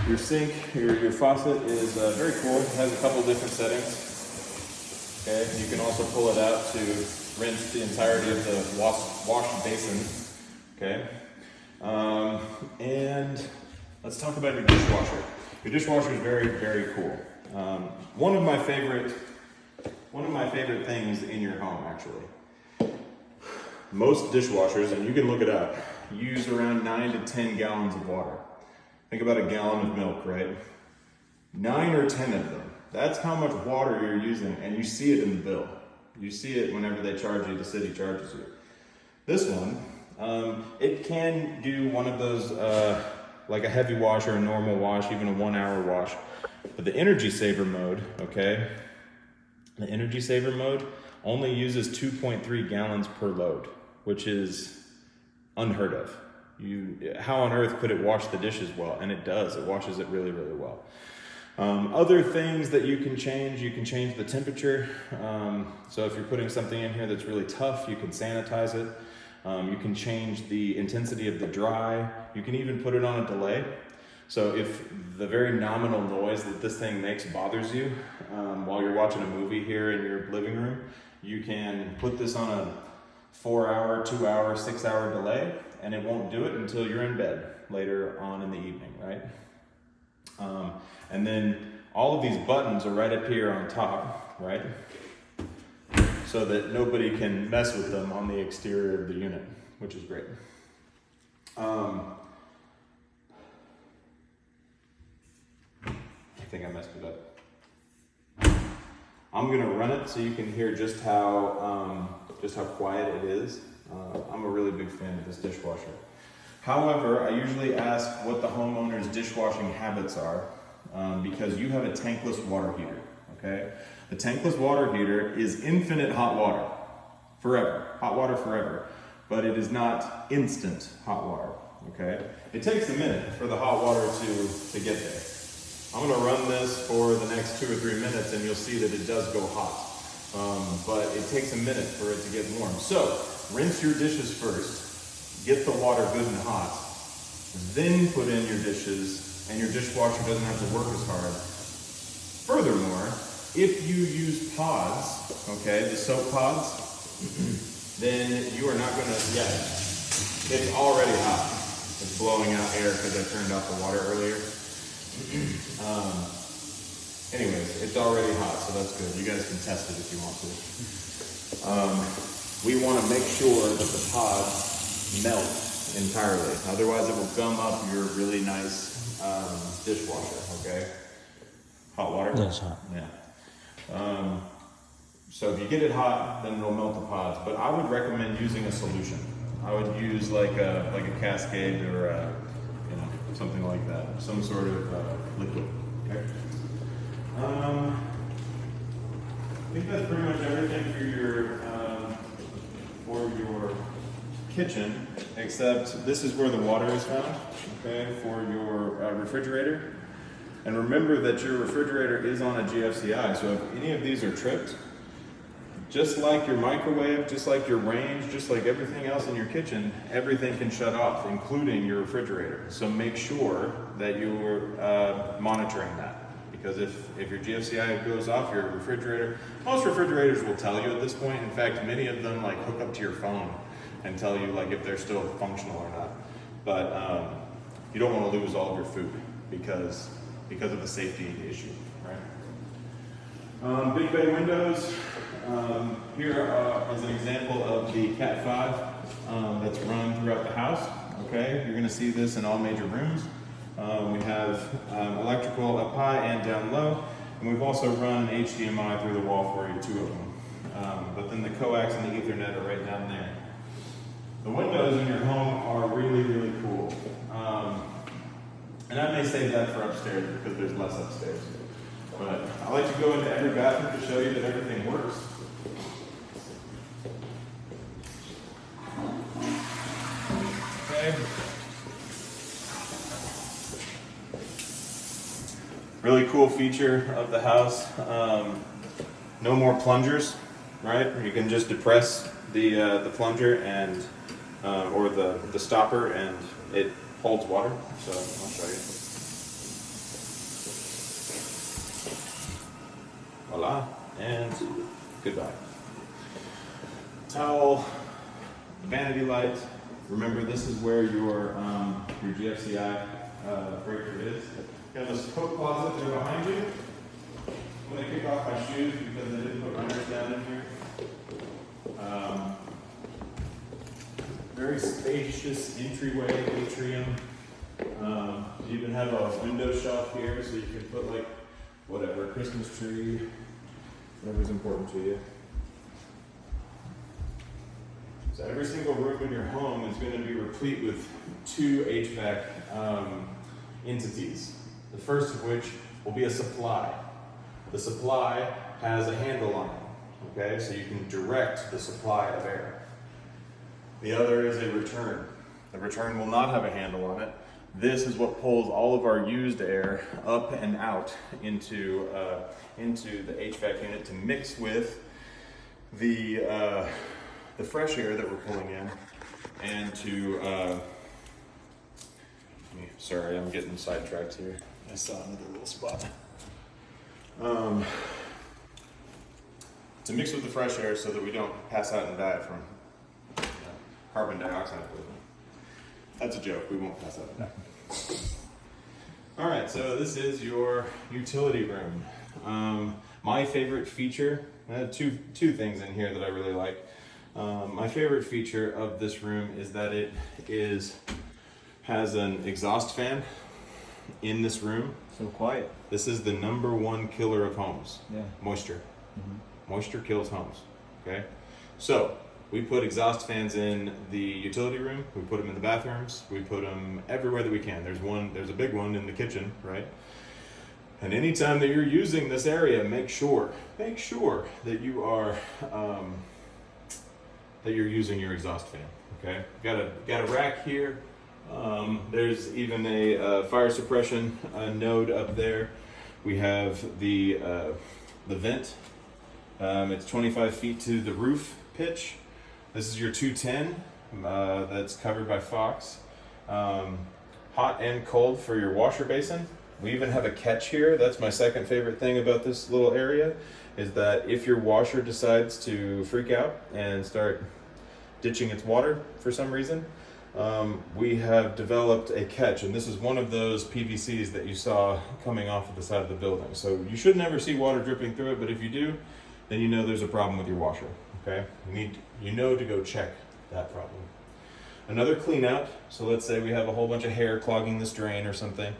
Your sink, your faucet is very cool. It has a couple different settings. Okay, you can also pull it out to rinse the entirety of the wash basin. Okay, and let's talk about your dishwasher. Your dishwasher is very, very cool. One of my favorite things in your home, actually. Most dishwashers, and you can look it up, use around 9 to 10 gallons of water. Think about a gallon of milk, right? 9 or 10 of them. That's how much water you're using, and you see it in the bill. You see it whenever they charge you, the city charges you. This one, it can do one of those, like a heavy wash or a normal wash, even a 1 hour wash. But the energy saver mode, okay? The energy saver mode only uses 2.3 gallons per load, which is unheard of. How on earth could it wash the dishes well? And it does, it washes it really, really well. Other things that you can change the temperature. So if you're putting something in here that's really tough, you can sanitize it. You can change the intensity of the dry. You can even put it on a delay. So if the very nominal noise that this thing makes bothers you while you're watching a movie here in your living room, you can put this on a 4 hour, 2 hour, 6 hour delay, and it won't do it until you're in bed later on in the evening, right? And then all of these buttons are right up here on top, right? So that nobody can mess with them on the exterior of the unit, which is great. I think I messed it up. I'm gonna run it so you can hear just how quiet it is. I'm a really big fan of this dishwasher. However, I usually ask what the homeowner's dishwashing habits are because you have a tankless water heater, okay? The tankless water heater is infinite hot water, forever, hot water forever, but it is not instant hot water, okay? It takes a minute for the hot water to get there. I'm gonna run this for the next 2 or 3 minutes and you'll see that it does go hot, but it takes a minute for it to get warm. So, rinse your dishes first, get the water good and hot, then put in your dishes, and your dishwasher doesn't have to work as hard. Furthermore, if you use pods, okay, the soap pods, then you are not gonna, it's already hot. It's blowing out air because I turned off the water earlier. Anyways, it's already hot, so that's good. You guys can test it if you want to. We want to make sure that the pods melt entirely. Otherwise, it will gum up your really nice dishwasher, okay? Hot water? Yes, hot. Yeah. So if you get it hot, then it'll melt the pods. But I would recommend using a solution. I would use like a Cascade or something like that, some sort of liquid. Okay. I think that's pretty much everything for your kitchen, except this is where the water is found. Okay, for your refrigerator. And remember that your refrigerator is on a GFCI, so if any of these are tripped, just like your microwave, just like your range, just like everything else in your kitchen, everything can shut off, including your refrigerator. So make sure that you're monitoring that. Because if your GFCI goes off your refrigerator, most refrigerators will tell you at this point. In fact, many of them like hook up to your phone and tell you like if they're still functional or not. But you don't want to lose all of your food because of the safety issue, right? Big bay windows. Here is an example of the Cat 5 that's run throughout the house. Okay, you're going to see this in all major rooms. We have electrical up high and down low, and we've also run an HDMI through the wall for you, 2 of them. But then the coax and the Ethernet are right down there. The windows in your home are really, really cool. And I may save that for upstairs because there's less upstairs. But I like to go into every bathroom to show you that everything works. Okay. Really cool feature of the house. No more plungers, right? You can just depress the plunger and or the stopper, and it holds water. So I'll show you. Voila, and goodbye. Towel, vanity light. Remember, this is where your GFCI breaker is. Got this coat closet there behind you. I'm going to kick off my shoes because I didn't put runners down in here. Very spacious entryway, atrium. You even have a window shelf here, so you can put like whatever, a Christmas tree, whatever's important to you. So every single room in your home is going to be replete with 2 HVAC entities. The first of which will be a supply. The supply has a handle on it, okay? So you can direct the supply of air. The other is a return. The return will not have a handle on it. This is what pulls all of our used air up and out into the HVAC unit to mix with the fresh air that we're pulling in, and to sorry, I'm getting sidetracked here. I saw another little spot. To mix with the fresh air so that we don't pass out and die from carbon dioxide poisoning. That's a joke. We won't pass out and die. All right, so this is your utility room. My favorite feature. I have two things in here that I really like. My favorite feature of this room is that it has an exhaust fan in this room. So quiet. This is the #1 killer of homes. Yeah. Moisture. Moisture kills homes. Okay? So, we put exhaust fans in the utility room, we put them in the bathrooms, we put them everywhere that we can. There's a big one in the kitchen, right? And anytime that you're using this area, make sure that you are that you're using your exhaust fan. Okay, got a rack here. There's even a fire suppression node up there. We have the vent. It's 25 feet to the roof pitch. This is your 210 that's covered by Fox. Hot and cold for your washer basin. We even have a catch here. That's my second favorite thing about this little area, is that if your washer decides to freak out and start ditching its water for some reason, we have developed a catch, and this is one of those PVCs that you saw coming off of the side of the building. So you should never see water dripping through it, but if you do, then you know there's a problem with your washer. Okay, you know to go check that problem. Another clean out. So let's say we have a whole bunch of hair clogging this drain or something.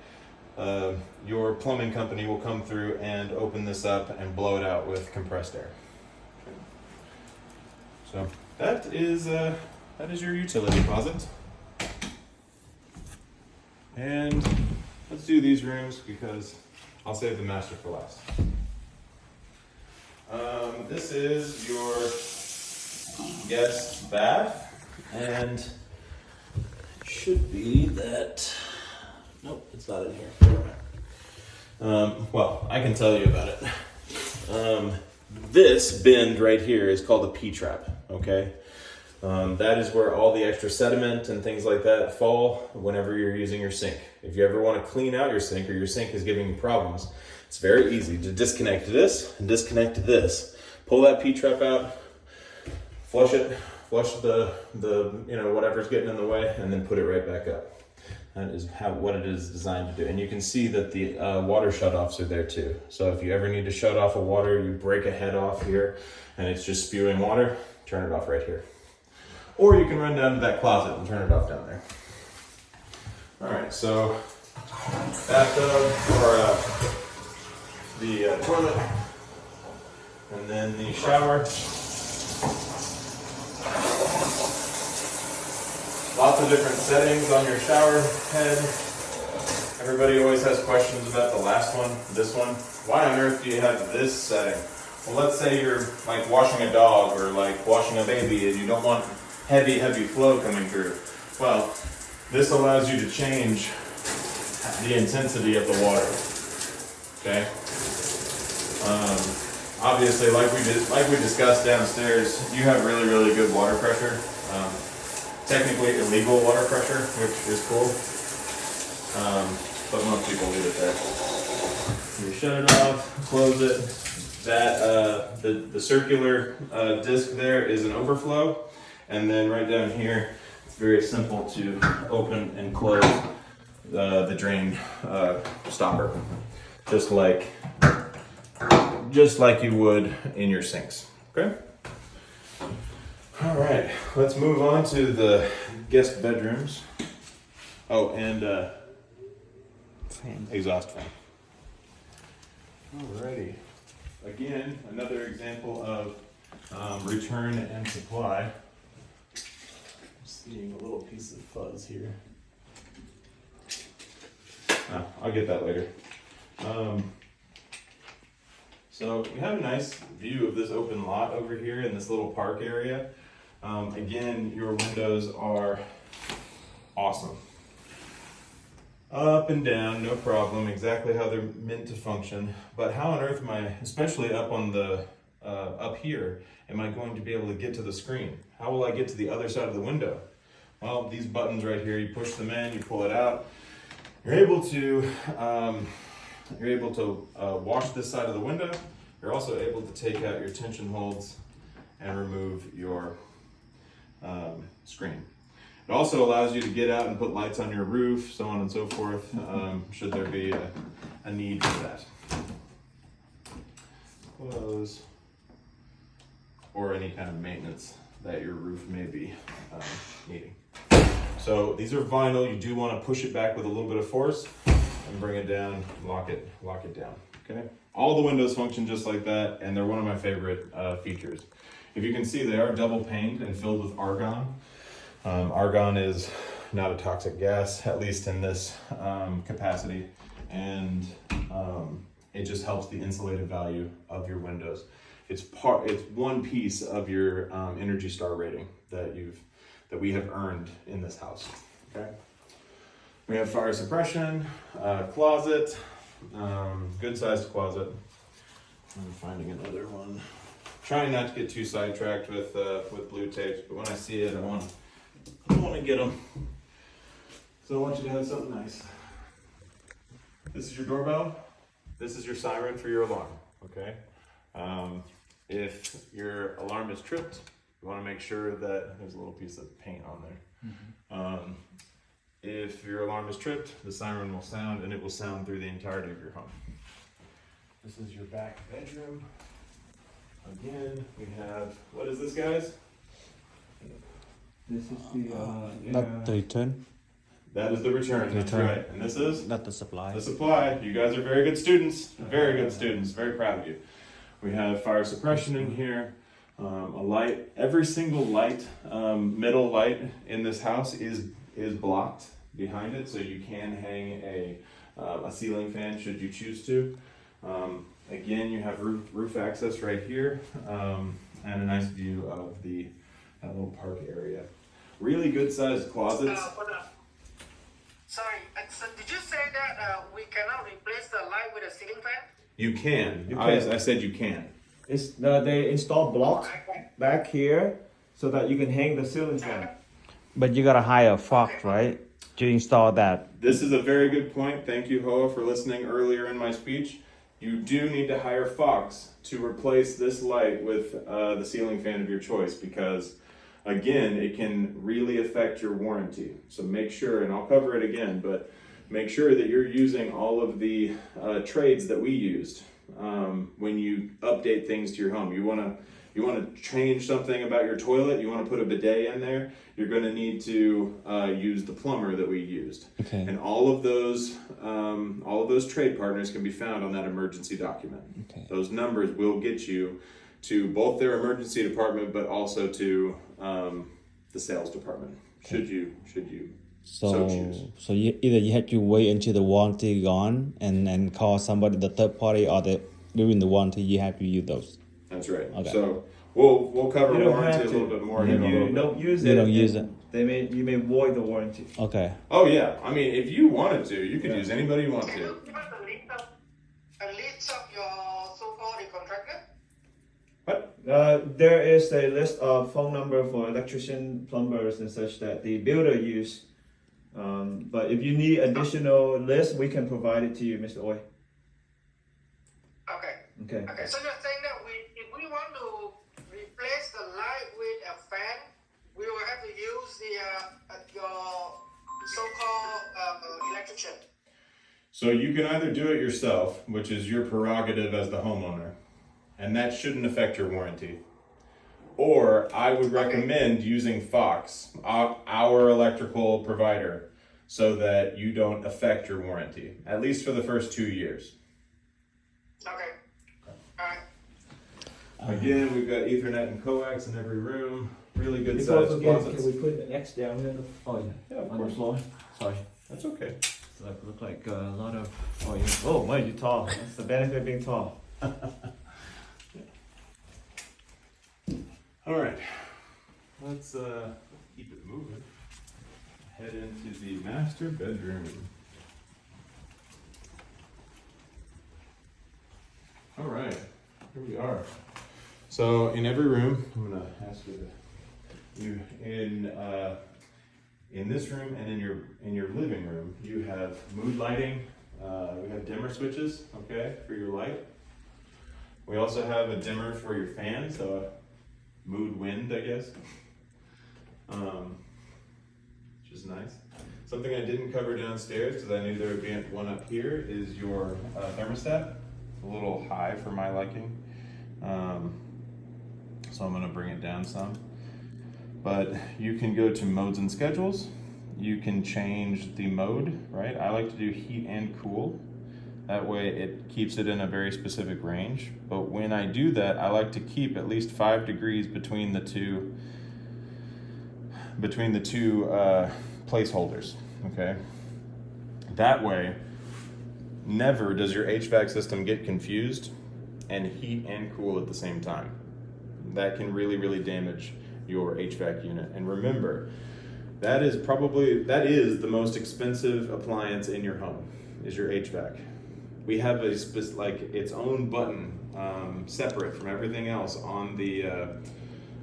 Your plumbing company will come through and open this up and blow it out with compressed air. So that is your utility closet. And let's do these rooms because I'll save the master for last. This is your guest bath, and it should be that. Nope, it's not in here. Well, I can tell you about it. This bend right here is called a P-trap, okay? That is where all the extra sediment and things like that fall whenever you're using your sink. If you ever want to clean out your sink, or your sink is giving you problems, it's very easy to disconnect this and disconnect this. Pull that P-trap out, flush it, flush the whatever's getting in the way, and then put it right back up. That is what it is designed to do. And you can see that the water shutoffs are there too. So if you ever need to shut off a water, you break a head off here and it's just spewing water, turn it off right here. Or you can run down to that closet and turn it off down there. All right, so bathtub, or the toilet, and then the shower. Lots of different settings on your shower head. Everybody always has questions about the last one, this one. Why on earth do you have this setting? Well, let's say you're like washing a dog or like washing a baby and you don't want heavy flow coming through. Well, this allows you to change the intensity of the water. Okay. Obviously, like we discussed downstairs, you have really good water pressure. Technically illegal water pressure, which is cool. But most people leave it there. You shut it off, close it. That the circular disc there is an overflow, and then right down here, it's very simple to open and close the drain stopper, just like you would in your sinks. Okay. All right, let's move on to the guest bedrooms. Oh, and exhaust fan. Alrighty. Again, another example of return and supply. I'm seeing a little piece of fuzz here. I'll get that later. So we have a nice view of this open lot over here in this little park area. Again, your windows are awesome. Up and down, no problem, exactly how they're meant to function. But how on earth am I, especially up on the, up here, am I going to be able to get to the screen? How will I get to the other side of the window? Well, these buttons right here, you push them in, you pull it out. You're able to wash this side of the window. You're also able to take out your tension holds and remove your screen. It also allows you to get out and put lights on your roof, so on and so forth, should there be a need for that. Close. Or any kind of maintenance that your roof may be needing. So these are vinyl. You do want to push it back with a little bit of force and bring it down, lock it down, okay? All the windows function just like that, and they're one of my favorite features. If you can see, they are double paned and filled with argon. Argon is not a toxic gas, at least in this capacity, and it just helps the insulated value of your windows. It's one piece of your Energy Star rating that we have earned in this house. Okay. We have fire suppression, closet, good sized closet. I'm finding another one. Trying not to get too sidetracked with blue tapes, but when I see it, I want to get them. So I want you to have something nice. This is your doorbell. This is your siren for your alarm. Okay. If your alarm is tripped, you want to make sure that there's a little piece of paint on there. Mm-hmm. If your alarm is tripped, the siren will sound, and it will sound through the entirety of your home. This is your back bedroom. Again, we have, what is this, guys? This is the Not the return, That is the return, that's Return. right. And this is not the supply. the supply. You guys are very good students, very good students, very proud of you. We have fire suppression in here, a light. Every single light, middle light in this house is blocked behind it, so you can hang a ceiling fan should you choose to. Again, you have roof access right here, and a nice view of that little park area. Really good sized closets. Sorry, so did you say that we cannot replace the light with a ceiling fan? You can. You can. I said you can. they install blocks back here so that you can hang the ceiling fan. But you gotta hire a Fox, right, to install that. This is a very good point. Thank you, Hoa, for listening earlier in my speech. You do need to hire Fox to replace this light with the ceiling fan of your choice, because again, it can really affect your warranty. So make sure, and I'll cover it again, but make sure that you're using all of the trades that we used when you update things to your home. You want to change something about your toilet, you want to put a bidet in there, you're going to need to use the plumber that we used. Okay. And all of those trade partners can be found on that emergency document. Okay. Those numbers will get you to both their emergency department, but also to the sales department. Okay. Should you So choose. so you have to wait until the warranty gone and call somebody, the third party, or during the warranty you have to use those. That's right. Okay. So we'll cover You don't warranty have a to. little bit more. If in a little you bit. don't use You it, don't use it. you may void the warranty. Okay. Oh yeah. I mean, if you wanted to, you could use anybody you want Can to. you give us a There is a list of phone number for electrician, plumbers, and such that the builder use. But if you need additional list, we can provide it to you, Mr. Oi. Okay. Okay. Okay. So you're saying that if we want to replace the light with a fan, we will have to use your so-called electrician. So you can either do it yourself, which is your prerogative as the homeowner, and that shouldn't affect your warranty. Or I would recommend using Fox, our electrical provider, so that you don't affect your warranty, at least for the first 2 years. Okay. All right. Again, we've got Ethernet and coax in every room. Really good Before I sized forget, closets. can we put the X down here? Oh yeah. Yeah, of On the course. floor. Sorry. That's okay. So that look like a lot of. Oh yeah. Oh, man, you're tall. That's the benefit of being tall. All right, let's keep it moving. Head into the master bedroom. All right, here we are. So in every room, I'm gonna ask you in this room and in your living room, you have mood lighting. We have dimmer switches, okay, for your light. We also have a dimmer for your fan, so mood wind, I guess, which is nice. Something I didn't cover downstairs because I knew there would be one up here is your thermostat. It's a little high for my liking, so I'm gonna bring it down some. But you can go to modes and schedules. You can change the mode, right? I like to do heat and cool. That way it keeps it in a very specific range. But when I do that, I like to keep at least 5 degrees between the two placeholders, okay? That way, never does your HVAC system get confused and heat and cool at the same time. That can really, really damage your HVAC unit. And remember, that is the most expensive appliance in your home, is your HVAC. We have its own button, separate from everything else on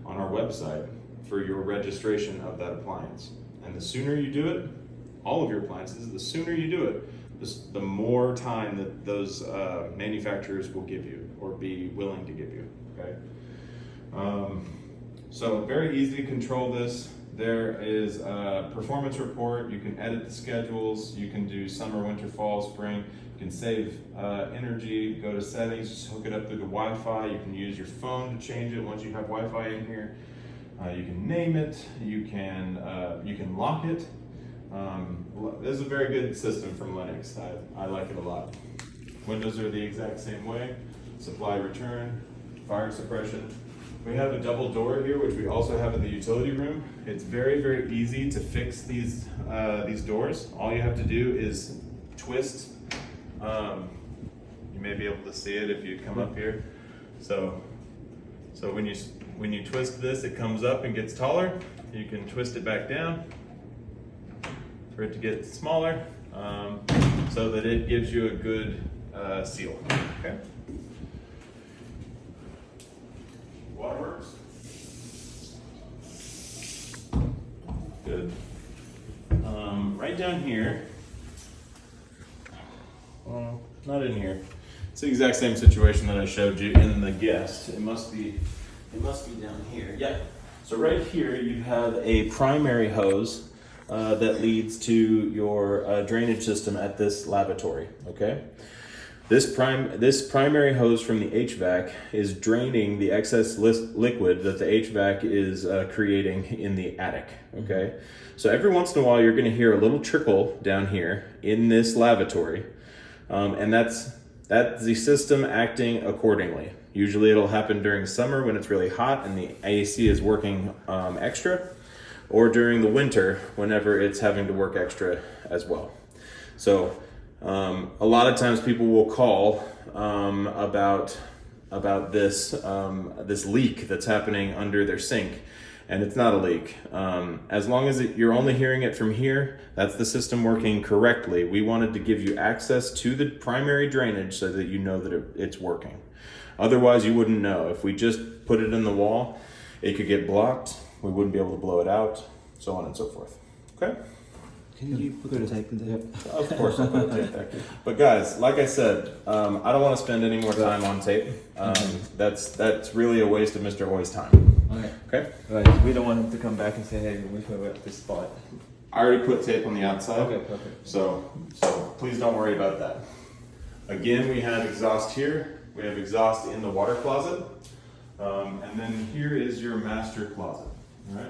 our website for your registration of that appliance. And the sooner you do it, all of your appliances, the sooner you do it, the more time that those manufacturers will give you or be willing to give you. Okay. So very easy to control this. There is a performance report. You can edit the schedules. You can do summer, winter, fall, spring. You can save energy, go to settings, just hook it up through the Wi-Fi. You can use your phone to change it once you have Wi-Fi in here. You can name it. You can lock it. This is a very good system from Linux. I like it a lot. Windows are the exact same way. Supply return, fire suppression. We have a double door here, which we also have in the utility room. It's very, very easy to fix these doors. All you have to do is twist. You may be able to see it if you come up here. So when you twist this, it comes up and gets taller. You can twist it back down for it to get smaller, so that it gives you a good seal. Okay. Waterworks. Good. Right down here. Well, not in here. It's the exact same situation that I showed you in the guest. It must be down here. Yeah. So right here you have a primary hose that leads to your drainage system at this lavatory. Okay. This primary hose from the HVAC is draining the excess liquid that the HVAC is creating in the attic, okay? So every once in a while you're gonna hear a little trickle down here in this lavatory, and that's the system acting accordingly. Usually it'll happen during summer when it's really hot and the AC is working extra, or during the winter whenever it's having to work extra as well. So a lot of times people will call about this leak that's happening under their sink, and it's not a leak. As long as you're only hearing it from here, that's the system working correctly. We wanted to give you access to the primary drainage so that you know that it's working. Otherwise, you wouldn't know. If we just put it in the wall, it could get blocked. We wouldn't be able to blow it out, so on and so forth. Okay? Can you put the tape in there? Of course, I'll put tape there. But guys, like I said, I don't want to spend any more time on tape. That's really a waste of Mr. Hoy's time. Okay. Okay? Right. We don't want him to come back and say, hey, we forgot this spot. I already put tape on the outside. Okay, perfect. So please don't worry about that. Again, we have exhaust here. We have exhaust in the water closet. And then here is your master closet. All right?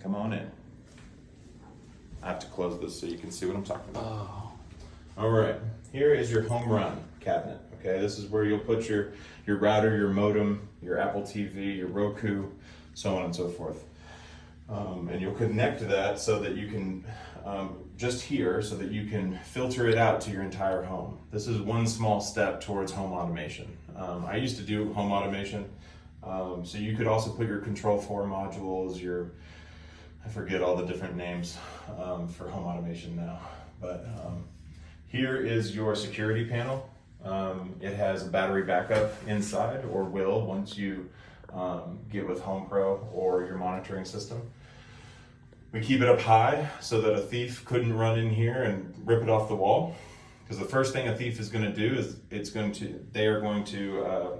Come on in. I have to close this so you can see what I'm talking about. Oh. All right, here is your home run cabinet. Okay, this is where you'll put your router, your modem, your Apple TV, your Roku, so on and so forth. And you'll connect to that so that you can, just here, so that you can filter it out to your entire home. This is one small step towards home automation. I used to do home automation, so you could also put your Control4 modules, I forget all the different names for home automation now, but here is your security panel. It has a battery backup inside, or will once you get with HomePro or your monitoring system. We keep it up high so that a thief couldn't run in here and rip it off the wall. Because the first thing a thief is going to do is they are going to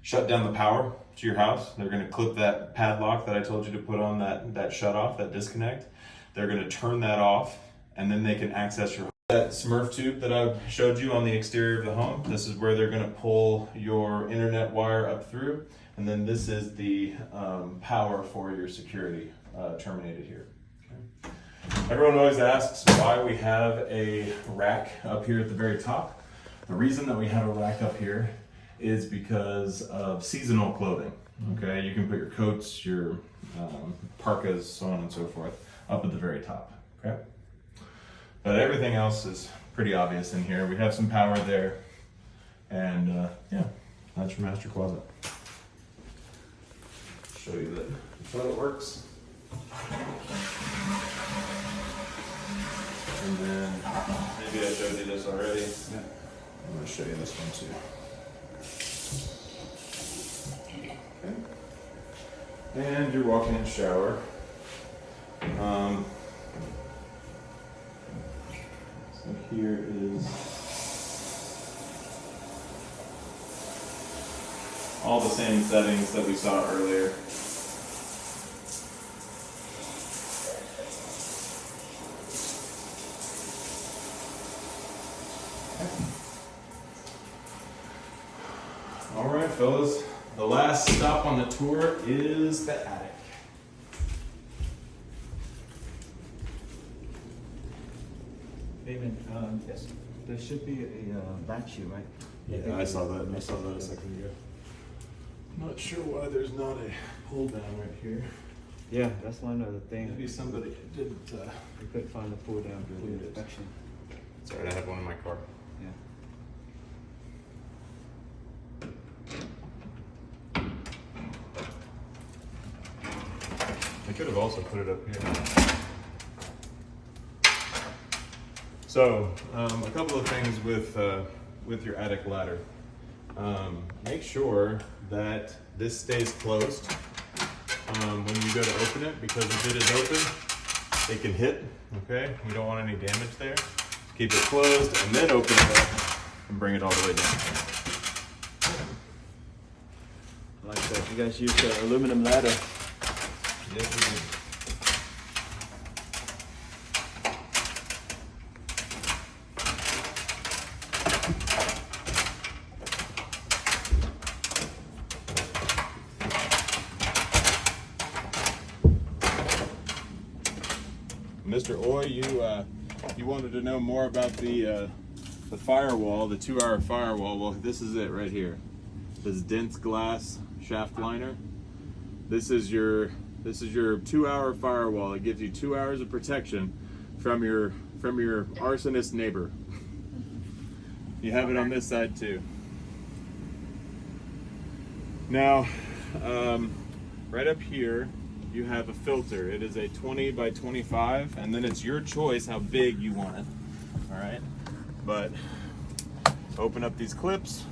shut down the power to your house. They're going to clip that padlock that I told you to put on that shut off, that disconnect. They're going to turn that off, and then they can access your home. That Smurf tube that I showed you on the exterior of the home, this is where they're going to pull your internet wire up through, and then this is the power for your security terminated here. Okay. Everyone always asks why we have a rack up here at the very top. The reason that we have a rack up here is because of seasonal clothing. Okay, you can put your coats, your parkas, so on and so forth, up at the very top. Okay, but everything else is pretty obvious in here. We have some power there, and yeah, that's your master closet. Show you that's how it works. And then maybe I showed you this already. Yeah, I'm going to show you this one too. Okay. And your walk-in shower. So here is all the same settings that we saw earlier. All right, fellas. The last stop on the tour is the attic. Damon, yes. There should be a latch, right? Yeah, I saw that. I saw that a second ago. Not sure why there's not a pull down right here. Yeah, that's one of the things. Maybe somebody didn't. We couldn't find the pull down for the inspection. Sorry, I had one in my car. Yeah. I could have also put it up here. So, a couple of things with your attic ladder. Make sure that this stays closed when you go to open it, because if it is open, it can hit. Okay, you don't want any damage there. Keep it closed and then open it up and bring it all the way down. Like that. You guys use the aluminum ladder. Yes, we do. Mr. Oy, you wanted to know more about the firewall, the 2-hour firewall. Well, this is it right here. This dense glass shaft liner. This is your 2-hour firewall. It gives you 2 hours of protection from your arsonist neighbor. You have it on this side too. Now, right up here, you have a filter. It is a 20 by 25, and then it's your choice how big you want it. All right, but open up these clips.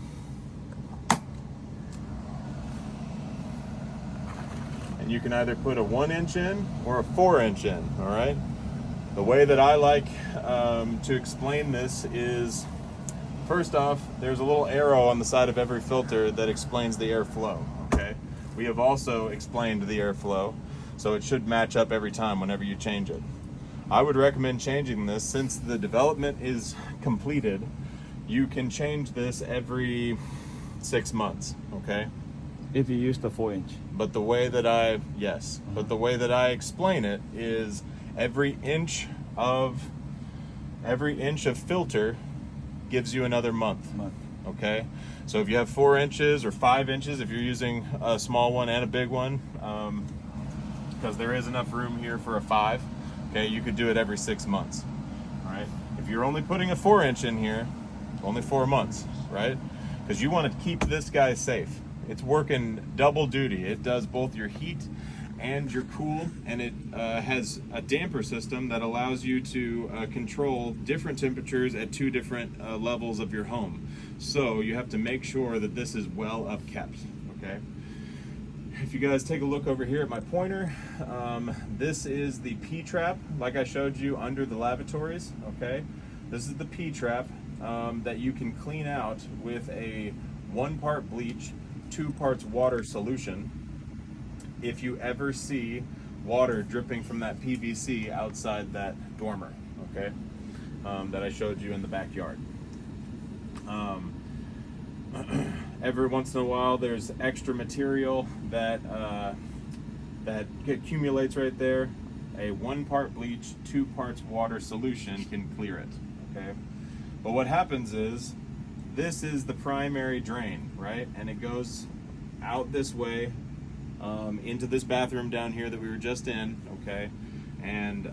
And you can either put a 1-inch in or a 4-inch in, all right? The way that I like to explain this is, first off, there's a little arrow on the side of every filter that explains the airflow, okay? We have also explained the airflow, so it should match up every time whenever you change it. I would recommend changing this since the development is completed. You can change this every 6 months, okay? If you use the 4-inch. But the way that I explain it is every inch of filter gives you another month. Okay, so if you have 4 inches or 5 inches, if you're using a small one and a big one, because there is enough room here for a 5, okay, you could do it every 6 months. All right, if you're only putting a 4-inch in here, only 4 months, right? Because you want to keep this guy safe. It's working double duty. It does both your heat and your cool, and it has a damper system that allows you to control different temperatures at 2 different levels of your home. So you have to make sure that this is well upkept, okay? If you guys take a look over here at my pointer, this is the P-trap, like I showed you under the lavatories, okay? This is the P-trap that you can clean out with a 1 part bleach, 2 parts water solution. If you ever see water dripping from that PVC outside that dormer, okay, that I showed you in the backyard. Every once in a while, there's extra material that accumulates right there. A 1 part bleach, 2 parts water solution can clear it, okay? But what happens is, this is the primary drain, right? And it goes out this way into this bathroom down here that we were just in, okay? And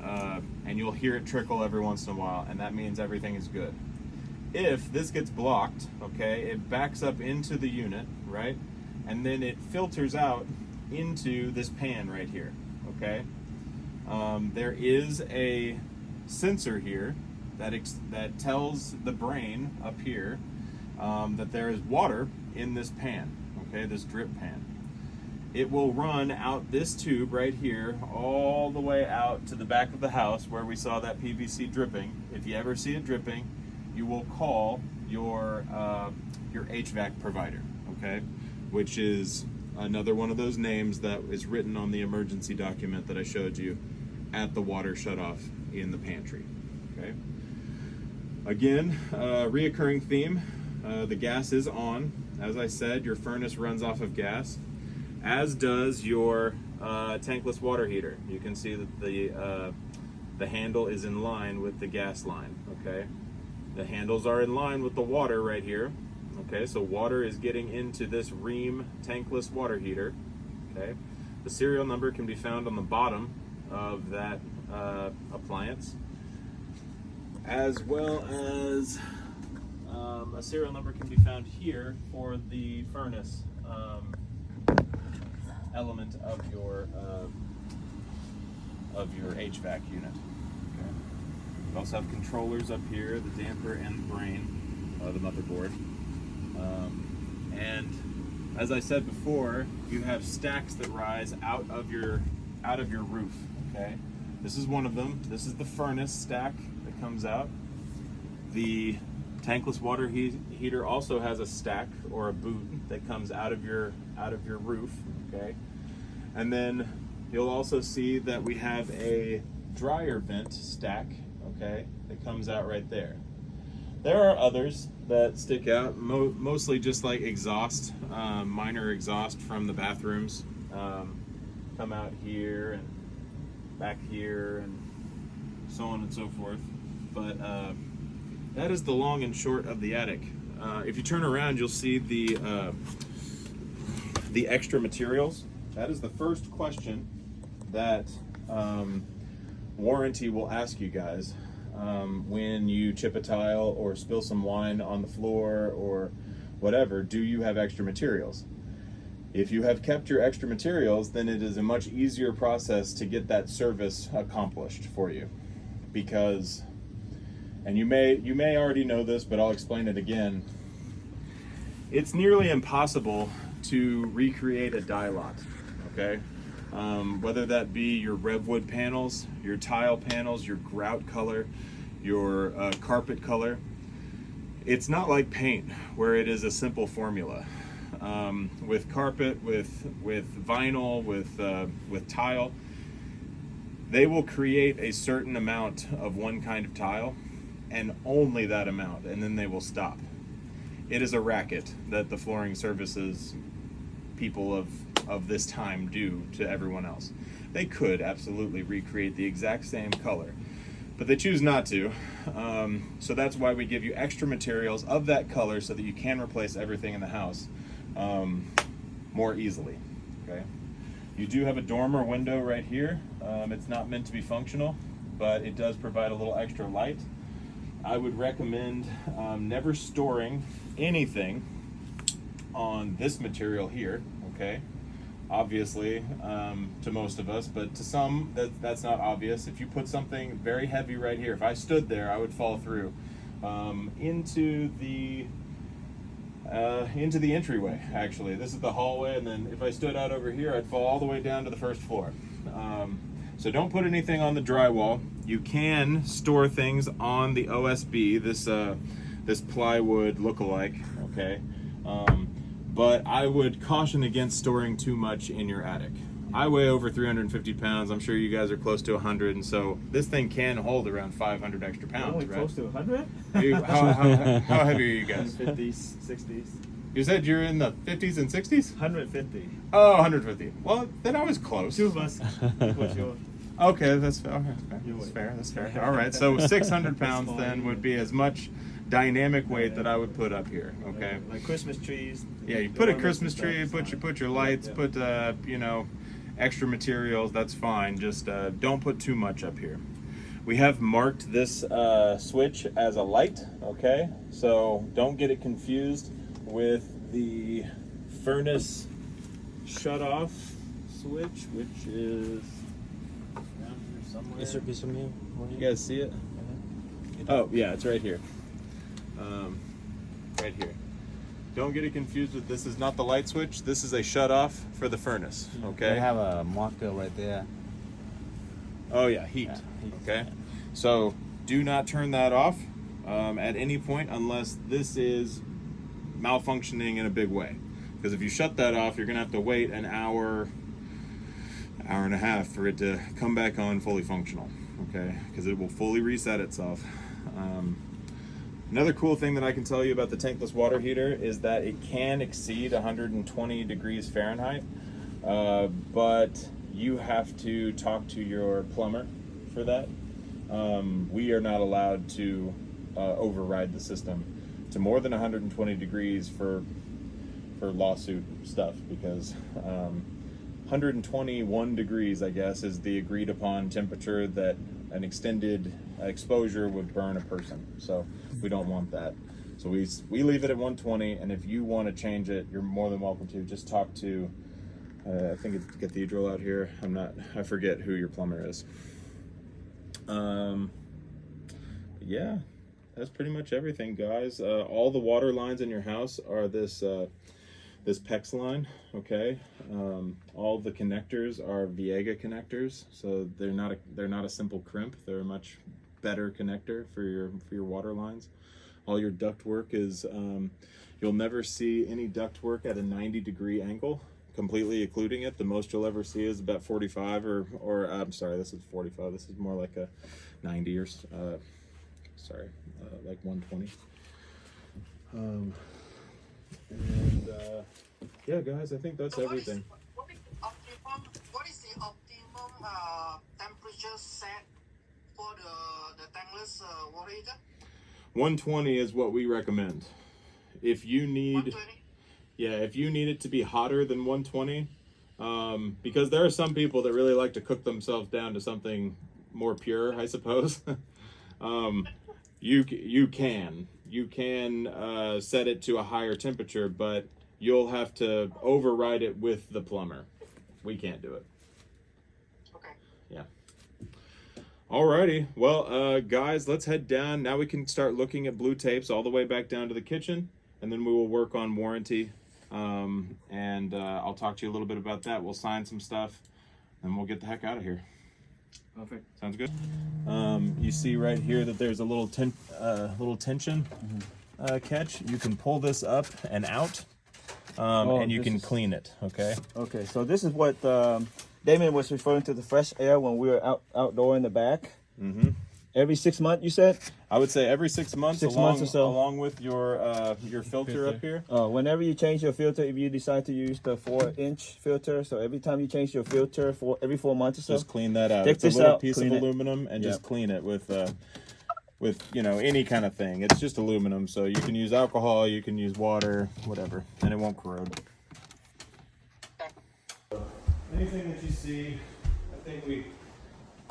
you'll hear it trickle every once in a while, and that means everything is good. If this gets blocked, okay, it backs up into the unit, right? And then it filters out into this pan right here, okay? There is a sensor here that tells the brain up here that there is water in this pan, okay, this drip pan. It will run out this tube right here all the way out to the back of the house where we saw that PVC dripping. If you ever see it dripping, you will call your HVAC provider, okay, which is another one of those names that is written on the emergency document that I showed you at the water shutoff in the pantry, okay. Again, reoccurring theme. The gas is on. As I said, your furnace runs off of gas, as does your tankless water heater. You can see that the handle is in line with the gas line, okay? The handles are in line with the water right here, okay? So water is getting into this Rheem tankless water heater, okay? The serial number can be found on the bottom of that appliance, as well as a serial number can be found here for the furnace element of your HVAC unit. Okay. We also have controllers up here, the damper and the brain, the motherboard. And as I said before, you have stacks that rise out of your roof. Okay, this is one of them. This is the furnace stack that comes out. The tankless water heater also has a stack or a boot that comes out of your roof, okay? And then you'll also see that we have a dryer vent stack, okay, that comes out right there. There are others that stick out, mostly just like exhaust, minor exhaust from the bathrooms, come out here and back here and so on and so forth. But that is the long and short of the attic. If you turn around, you'll see the extra materials. That is the first question that warranty will ask you guys when you chip a tile or spill some wine on the floor or whatever. Do you have extra materials? If you have kept your extra materials, then it is a much easier process to get that service accomplished for you. Because, and you may already know this, but I'll explain it again. It's nearly impossible to recreate a dye lot, okay? Whether that be your redwood panels, your tile panels, your grout color, your carpet color. It's not like paint, where it is a simple formula. With carpet, with vinyl, with tile, they will create a certain amount of one kind of tile, and only that amount, and then they will stop. It is a racket that the flooring services people of this time do to everyone else. They could absolutely recreate the exact same color, but they choose not to. So that's why we give you extra materials of that color so that you can replace everything in the house more easily. Okay. You do have a dormer window right here. It's not meant to be functional, but it does provide a little extra light. I would recommend never storing anything on this material here, okay? Obviously, to most of us, but to some, that's not obvious. If you put something very heavy right here, if I stood there, I would fall through into the entryway, actually. This is the hallway, and then if I stood out over here, I'd fall all the way down to the first floor. So don't put anything on the drywall. You can store things on the OSB, this plywood look-alike, okay? But I would caution against storing too much in your attic. I weigh over 350 pounds. I'm sure you guys are close to 100, and so this thing can hold around 500 extra pounds, Only right? close to 100? How heavy are you guys? 50s, 60s. You said you're in the 50s and 60s? 150. Oh, 150. Well, then I was close. Two of us. What's your... Okay, that's fair. That's fair. All right, so 600 pounds then would be as much dynamic weight that I would put up here. Okay. Like Christmas trees. Yeah, you put a Christmas tree, put your lights, put extra materials. That's fine. Just don't put too much up here. We have marked this switch as a light. Okay, so don't get it confused with the furnace shut off switch, which is down here somewhere. Is there a piece of meal? You guys see it? Oh yeah, it's right here. Right here. Don't get it confused with this is not the light switch. This is a shut off for the furnace. Okay. They have a marker right there. Oh yeah, heat. Yeah, heat. Okay. So do not turn that off at any point unless this is malfunctioning in a big way. Because if you shut that off, you're gonna have to wait an hour and a half for it to come back on fully functional. Okay, because it will fully reset itself. Another cool thing that I can tell you about the tankless water heater is that it can exceed 120 degrees Fahrenheit, but you have to talk to your plumber for that. We are not allowed to override the system to more than 120 degrees for lawsuit stuff, because 121 degrees, I guess, is the agreed upon temperature that an extended exposure would burn a person. So we don't want that. So we leave it at 120, and if you want to change it, you're more than welcome to. Just talk to, I think it's Cathedral out here. I forget who your plumber is. Yeah, that's pretty much everything, guys. All the water lines in your house are this PEX line, okay? All the connectors are Viega connectors, so they're not a simple crimp. They're a much better connector for your water lines. All your duct work is, you'll never see any duct work at a 90-degree angle, completely occluding it. The most you'll ever see is about 45 or I'm sorry, this is 45. This is more like a 90 or, like 120. Yeah, guys, I think that's everything. What is the optimum temperature set for the tankless water heater? 120 is what we recommend. If you need, 120? yeah, if you need it to be hotter than 120, because there are some people that really like to cook themselves down to something more pure, I suppose. You can set it to a higher temperature, but you'll have to override it with the plumber. We can't do it. Okay. Yeah. Alrighty. Well, guys, let's head down. Now we can start looking at blue tapes all the way back down to the kitchen, and then we will work on warranty. I'll talk to you a little bit about that. We'll sign some stuff, and we'll get the heck out of here. Perfect. Sounds good. You see right here that there's a little tension catch. You can pull this up and out, and you can clean it. Okay. Okay, so this is what Damon was referring to, the fresh air when we were outdoor in the back. Mm-hmm. Every 6 months, you said? I would say every 6 months, 6 months or so. along with your filter up here. Whenever you change your filter, if you decide to use the 4-inch filter, so every time you change your filter every 4 months or so, Just clean that out. Take It's a this little out, piece of clean it. aluminum, and just Yep. clean it with any kind of thing. It's just aluminum, so you can use alcohol, you can use water, whatever, and it won't corrode. Anything that you see,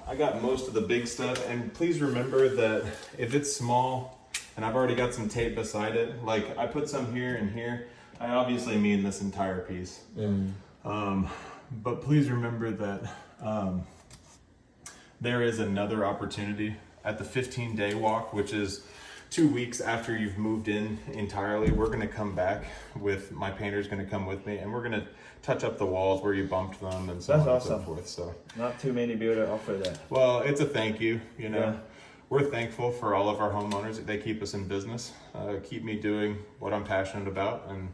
I got most of the big stuff, and please remember that if it's small, and I've already got some tape beside it, like I put some here and here, I obviously mean this entire piece. But please remember that there is another opportunity at the 15-day walk, which is 2 weeks after you've moved in entirely. We're going to come back with, my painter's going to come with me, and we're going to touch up the walls where you bumped them and so That's on and so awesome. forth. So, not too many builders offer that. well, it's a thank you, you know. Yeah. We're thankful for all of our homeowners. They keep us in business, keep me doing what I'm passionate about, and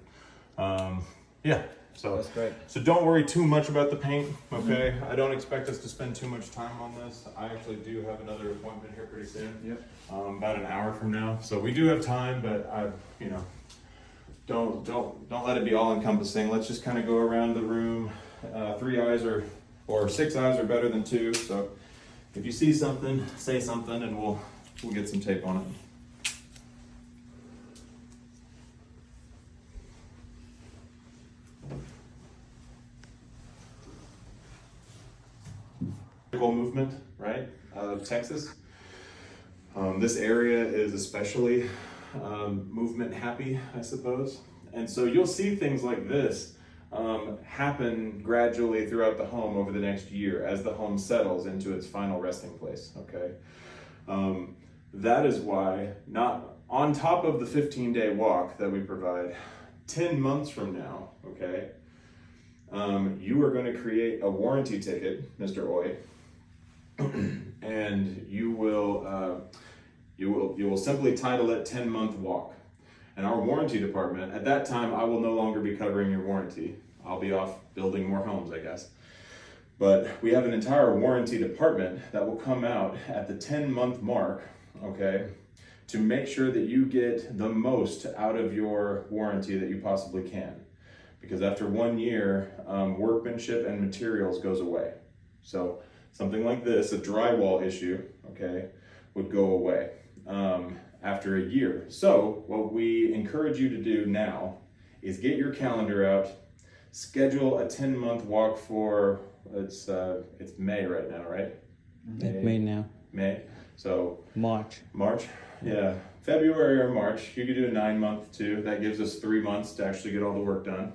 yeah. So That's great. So don't worry too much about the paint, okay? I don't expect us to spend too much time on this. I actually do have another appointment here pretty soon. Yep. About an hour from now. So we do have time, but don't let it be all encompassing. Let's just kind of go around the room. 3 eyes or 6 eyes are better than 2. So if you see something, say something, and we'll get some tape on it. Movement, right, of Texas. This area is especially movement happy, I suppose. And so you'll see things like this happen gradually throughout the home over the next year as the home settles into its final resting place, okay? That is why, not on top of the 15-day walk that we provide, 10 months from now, okay, you are going to create a warranty ticket, Mr. Oy, and you will simply title it 10-month walk. And our warranty department, at that time, I will no longer be covering your warranty. I'll be off building more homes, I guess. But we have an entire warranty department that will come out at the 10-month mark, okay, to make sure that you get the most out of your warranty that you possibly can. Because after 1 year, workmanship and materials goes away. So something like this, a drywall issue, okay, would go away after a year. So what we encourage you to do now is get your calendar out, schedule a 10-month walk for, it's May right now, right? May now. May. So March. Yeah. February or March. You could do a 9-month too. That gives us 3 months to actually get all the work done.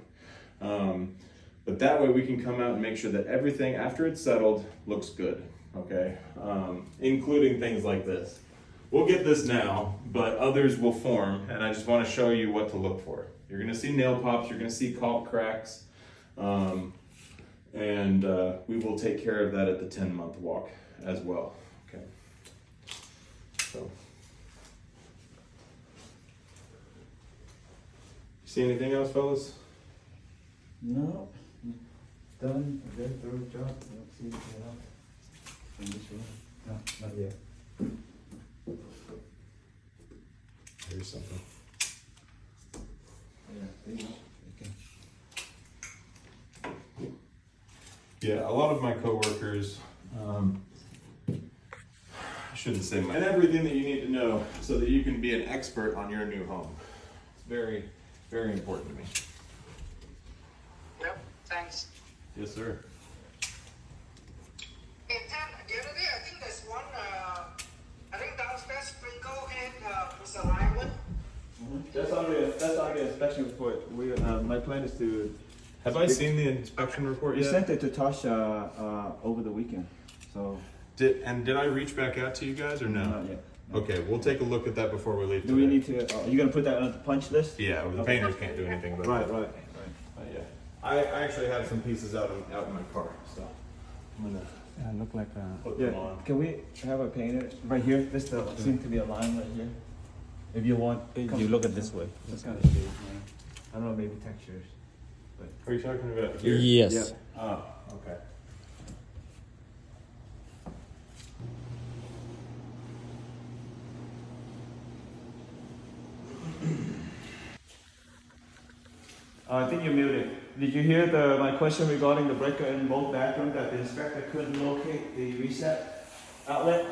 But that way we can come out and make sure that everything after it's settled looks good, okay? Including things like this. We'll get this now, but others will form, and I just want to show you what to look for. You're going to see nail pops, you're going to see caulk cracks, and we will take care of that at the 10-month walk as well, okay? So, see anything else, fellas? No. Done. A very thorough job. I don't see anything else in this room. No, not yet. Here's something. Yeah, Yeah, a lot of my coworkers, I shouldn't say and everything that you need to know so that you can be an expert on your new home. It's very, very important to me. Yep, thanks. Yes, sir. Hey, Tan, the other day, I think there's one, I think downstairs sprinkle head with alignment. That's on the inspection report. My plan is to. Have I seen the inspection report We yet? sent it to Tasha over the weekend, so Did I reach back out to you guys or no? not yet. No. Okay, we'll take a look at that before we leave. Do we today. need to? Are you gonna put that on the punch list? Yeah, well, the Okay. painters can't do anything about Right, that. right. Yeah. I actually have some pieces out in my car, so I'm gonna Yeah, look like put Yeah. them on. Can we have a painter right here? This seems to be a line right here. If you want, you look at this way. This kind of shade. I don't know, maybe textures. Are you talking about here? Yes. Yeah. Oh, okay. I think you're muted. Did you hear my question regarding the breaker in both bathrooms that the inspector couldn't locate the reset outlet?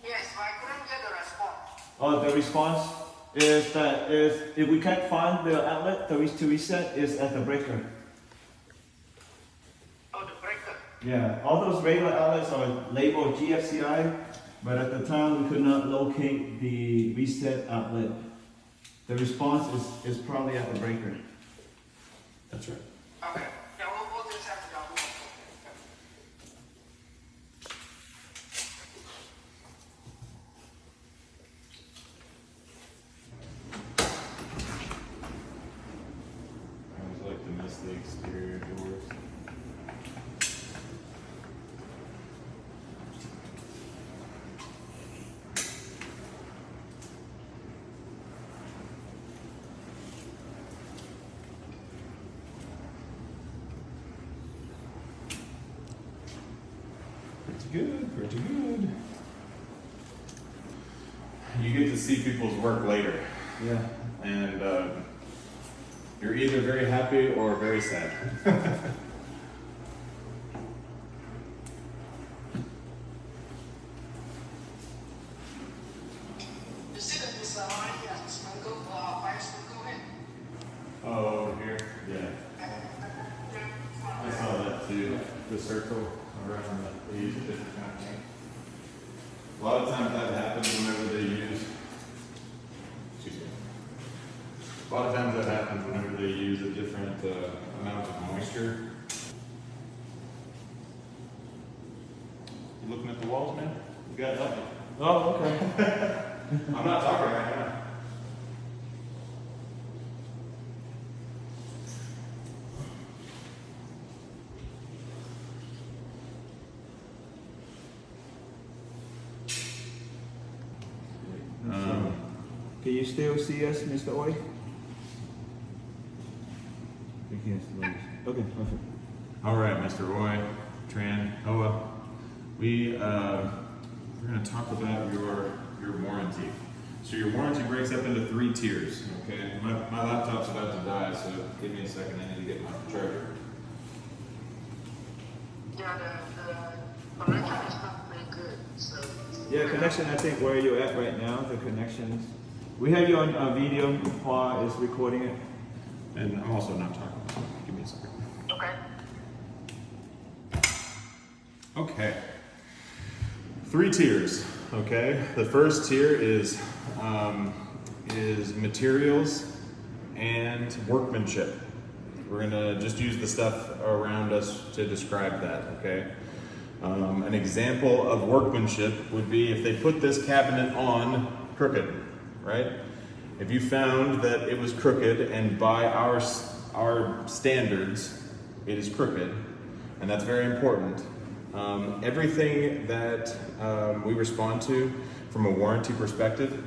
Yes, I couldn't get the response. Oh, the response is that if we can't find the outlet to reset is at the breaker. Oh, the breaker. Yeah, all those regular outlets are labeled GFCI, but at the time we could not locate the reset outlet. The response is probably at the breaker. That's right. Okay. Yeah, we'll just have to double. I always like to miss the exterior doors. Pretty good, pretty good. You get to see people's work later, Yeah. and you're either very happy or very sad. You see that this line here, sprinkle, fire sprinkle in? Oh, over here? Yeah. I saw that too. The circle around they use a different kind of thing. A lot of times that happens whenever they use. Excuse me. A lot of times that happens whenever they use a different amount of moisture. You looking at the walls, man? You got nothing. Oh, okay. I'm not talking right now. Can you still see us, Mr. Oi? We can still. Okay, perfect. All right, Mr. Roy, Tran, Oa, we're going to talk about your warranty. So your warranty breaks up into 3 tiers. Okay, my laptop's about to die, so give me a second. I need to get my charger. Yeah, the connection is not very good, so. Yeah, connection. I think where you're at right now, the connections. We have you on video. Hua is recording it. And I'm also not talking. Give me a second. Okay. Okay. 3 tiers. Okay. The first tier is materials and workmanship. We're gonna just use the stuff around us to describe that. Okay. An example of workmanship would be if they put this cabinet on crooked, right? If you found that it was crooked, and by our standards, it is crooked, and that's very important. Everything that we respond to from a warranty perspective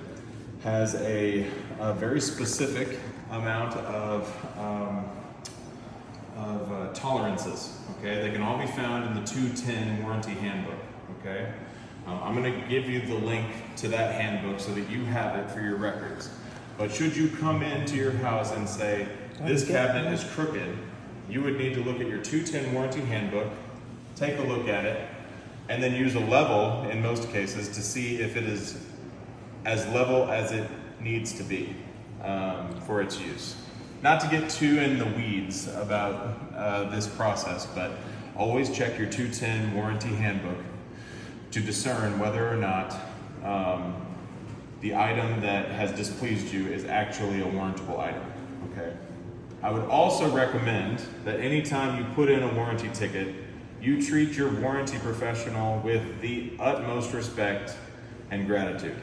has a very specific amount of tolerances. Okay, they can all be found in the 210 warranty handbook. Okay, I'm going to give you the link to that handbook so that you have it for your records. But should you come into your house and say, this cabinet is crooked, you would need to look at your 210 warranty handbook, take a look at it, and then use a level in most cases to see if it is as level as it needs to be for its use. Not to get too in the weeds about this process, but always check your 210 warranty handbook to discern whether or not the item that has displeased you is actually a warrantable item, okay? I would also recommend that anytime you put in a warranty ticket, you treat your warranty professional with the utmost respect and gratitude.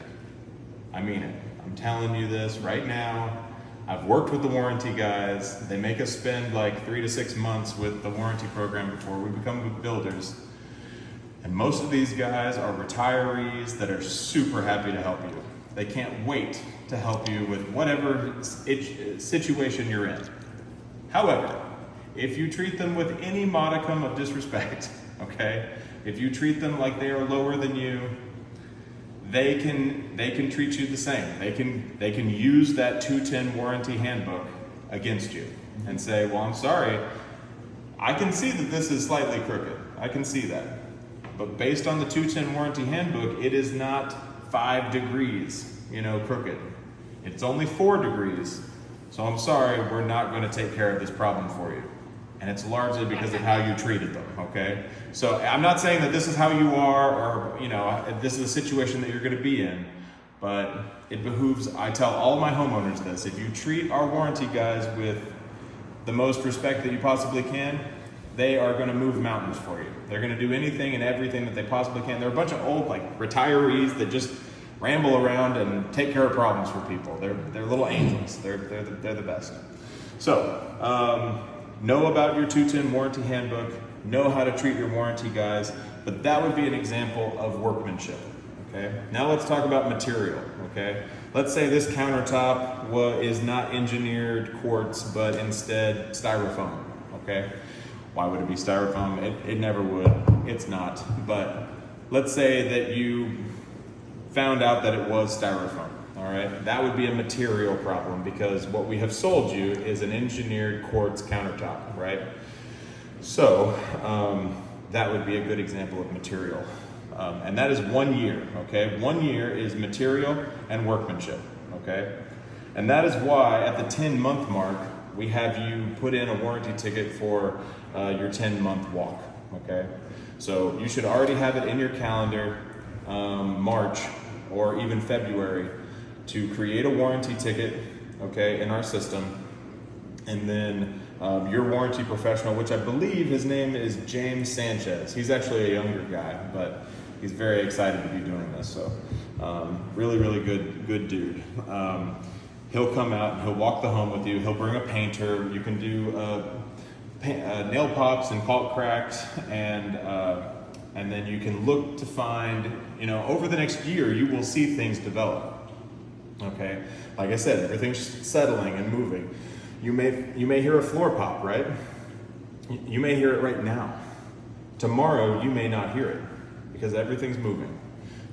I mean it. I'm telling you this right now. I've worked with the warranty guys. They make us spend like 3 to 6 months with the warranty program before we become builders. And most of these guys are retirees that are super happy to help you. They can't wait to help you with whatever situation you're in. However, if you treat them with any modicum of disrespect, okay, if you treat them like they are lower than you, they can treat you the same. They can use that 210 warranty handbook against you and say, well, I'm sorry, I can see that this is slightly crooked. I can see that. But based on the 210 warranty handbook, it is not 5 degrees, crooked. It's only 4 degrees. So I'm sorry, we're not going to take care of this problem for you. And it's largely because of how you treated them, okay? So I'm not saying that this is how you are or, this is a situation that you're going to be in, but it behooves, I tell all my homeowners this, if you treat our warranty guys with the most respect that you possibly can, they are going to move mountains for you. They're going to do anything and everything that they possibly can. They're a bunch of old, retirees that just ramble around and take care of problems for people. They're little angels. They're the best. So, know about your 210 warranty handbook, know how to treat your warranty guys, but that would be an example of workmanship, okay? Now let's talk about material, okay? Let's say this countertop is not engineered quartz, but instead styrofoam, okay? Why would it be styrofoam? It never would, it's not, but let's say that you found out that it was styrofoam. All right, that would be a material problem because what we have sold you is an engineered quartz countertop, right? So that would be a good example of material. And that is 1 year, okay? 1 year is material and workmanship, okay? And that is why at the 10-month mark, we have you put in a warranty ticket for your 10-month walk, okay? So you should already have it in your calendar, March or even February, to create a warranty ticket, okay, in our system. And then your warranty professional, which I believe his name is James Sanchez. He's actually a younger guy, but he's very excited to be doing this. So really, really good dude. He'll come out and he'll walk the home with you. He'll bring a painter. You can do nail pops and caulk cracks, and then you can look to find, over the next year, you will see things develop. Okay, like I said, everything's settling and moving. You may hear a floor pop, right? You may hear it right now. Tomorrow, you may not hear it because everything's moving.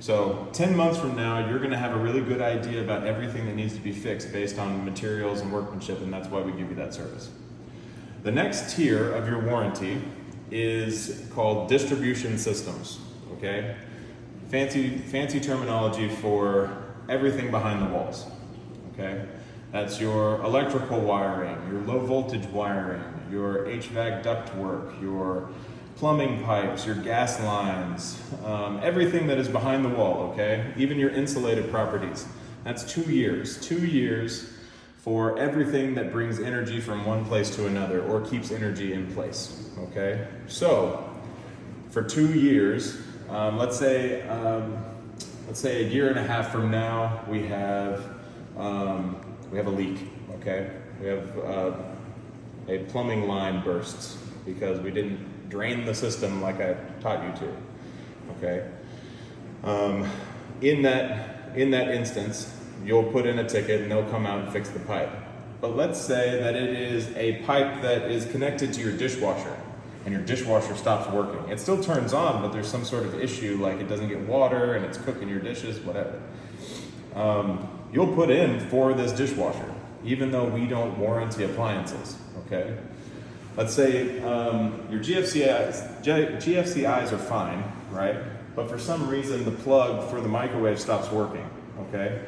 So 10 months from now, you're going to have a really good idea about everything that needs to be fixed based on materials and workmanship, and that's why we give you that service. The next tier of your warranty is called distribution systems. Okay, fancy terminology for everything behind the walls, okay? That's your electrical wiring, your low voltage wiring, your HVAC ductwork, your plumbing pipes, your gas lines, everything that is behind the wall, okay? Even your insulated properties. That's 2 years. 2 years for everything that brings energy from one place to another or keeps energy in place, okay? So, for 2 years, let's say a year and a half from now, we have a leak, okay? We have a plumbing line bursts because we didn't drain the system like I taught you to, okay? In that instance, you'll put in a ticket and they'll come out and fix the pipe. But let's say that it is a pipe that is connected to your dishwasher and your dishwasher stops working. It still turns on, but there's some sort of issue, like it doesn't get water and it's cooking your dishes, whatever. You'll put in for this dishwasher, even though we don't warranty appliances, okay? Let's say your GFCIs are fine, right? But for some reason, the plug for the microwave stops working, okay?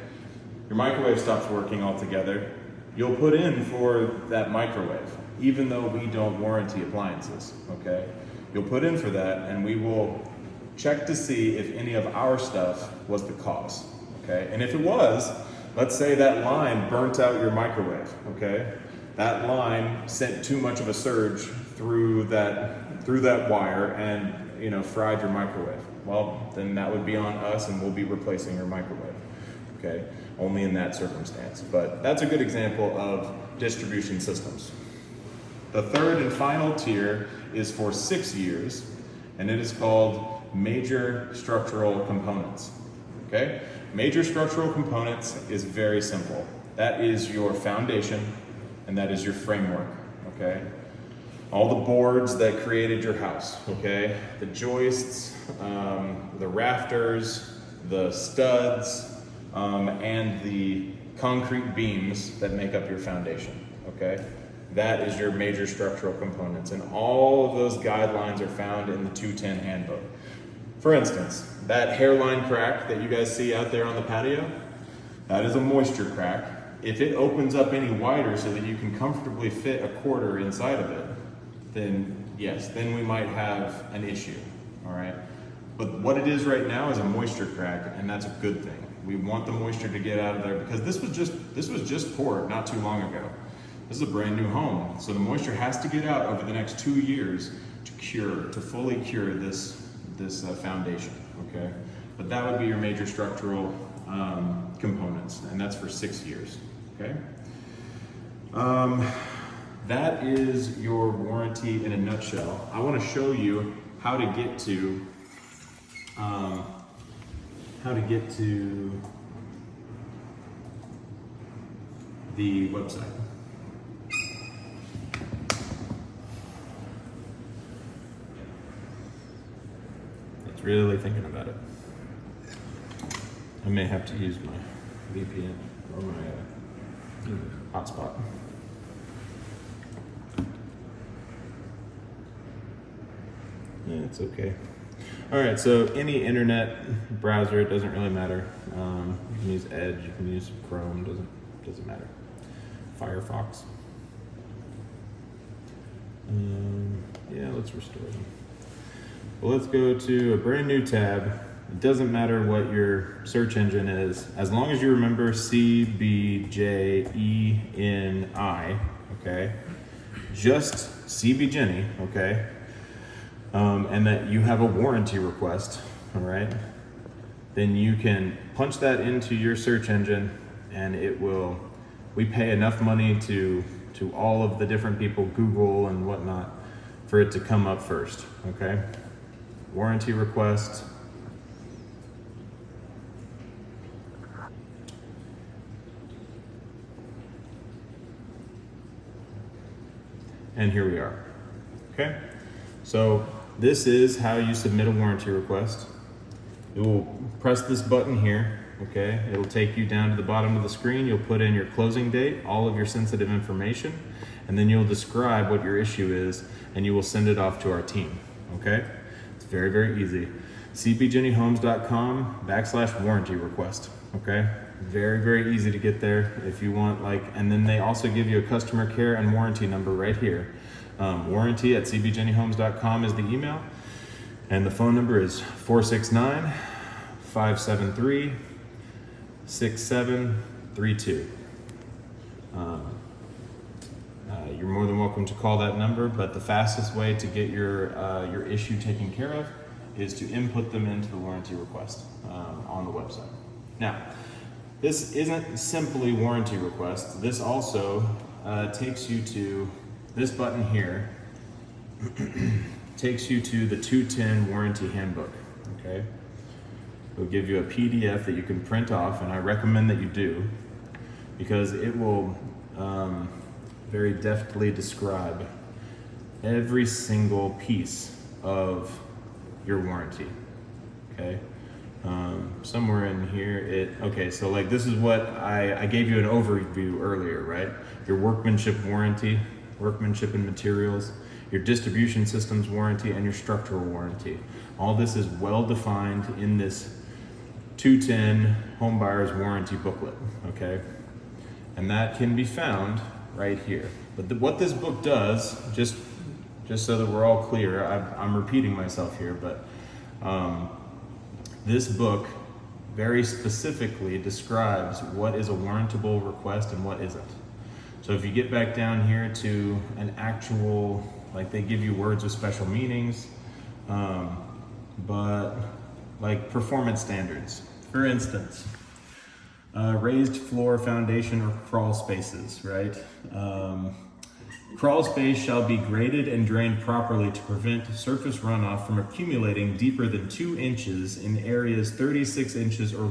Your microwave stops working altogether. You'll put in for that microwave, even though we don't warranty appliances, okay? You'll put in for that and we will check to see if any of our stuff was the cause, okay? And if it was, let's say that line burnt out your microwave, okay? That line sent too much of a surge through that wire and, you know, fried your microwave. Well, then that would be on us and we'll be replacing your microwave, okay? Only in that circumstance. But that's a good example of distribution systems. The third and final tier is for 6 years, and it is called major structural components, okay? Major structural components is very simple. That is your foundation, and that is your framework, okay? All the boards that created your house, okay? The joists, the rafters, the studs, and the concrete beams that make up your foundation, okay? That is your major structural components, and all of those guidelines are found in the 210 handbook. For instance, that hairline crack that you guys see out there on the patio, that is a moisture crack. If it opens up any wider so that you can comfortably fit a quarter inside of it, then yes, then we might have an issue, all right? But what it is right now is a moisture crack, and that's a good thing. We want the moisture to get out of there because this was just poured not too long ago. This is a brand new home, so the moisture has to get out over the next 2 years to fully cure this foundation, okay? But that would be your major structural components, and that's for 6 years, okay? That is your warranty in a nutshell. I want to show you how to get to the website. It's really thinking about it. I may have to use my VPN or my hotspot. Yeah, it's okay. All right, so any internet browser, it doesn't really matter. You can use Edge, you can use Chrome, doesn't matter. Firefox. Yeah, let's restore them. Well, let's go to a brand new tab. It doesn't matter what your search engine is, as long as you remember CBJENI, okay? Just CBJENI, okay? And that you have a warranty request, all right? Then you can punch that into your search engine, and it will, we pay enough money to all of the different people, Google and whatnot, for it to come up first, okay? Warranty request. And here we are, okay? So this is how you submit a warranty request. You will press this button here, okay? It'll take you down to the bottom of the screen. You'll put in your closing date, all of your sensitive information, and then you'll describe what your issue is, and you will send it off to our team, okay? It's very, very easy. cbjennyhomes.com/warranty request, okay? Very, very easy to get there if you want, and then they also give you a customer care and warranty number right here. Warranty@cbjennyhomes.com is the email, and the phone number is 469-573-6732. You're more than welcome to call that number, but the fastest way to get your issue taken care of is to input them into the warranty request on the website. Now, this isn't simply warranty request. This also takes you to this button here. Takes you to the 210 warranty handbook, okay? It'll give you a PDF that you can print off, and I recommend that you do, because it will very deftly describe every single piece of your warranty, okay? Somewhere in here, okay, so this is what I gave you an overview earlier, right? Your workmanship warranty, workmanship and materials, your distribution systems warranty, and your structural warranty. All this is well defined in this 210 Home Buyer's Warranty booklet, okay? And that can be found right here. But what this book does, just so that we're all clear, I'm repeating myself here, but this book very specifically describes what is a warrantable request and what isn't. So if you get back down here to an actual, like they give you words with special meanings, but like performance standards. For instance, raised floor, foundation, or crawl spaces, right? Crawl space shall be graded and drained properly to prevent surface runoff from accumulating deeper than 2 inches in areas 36 inches or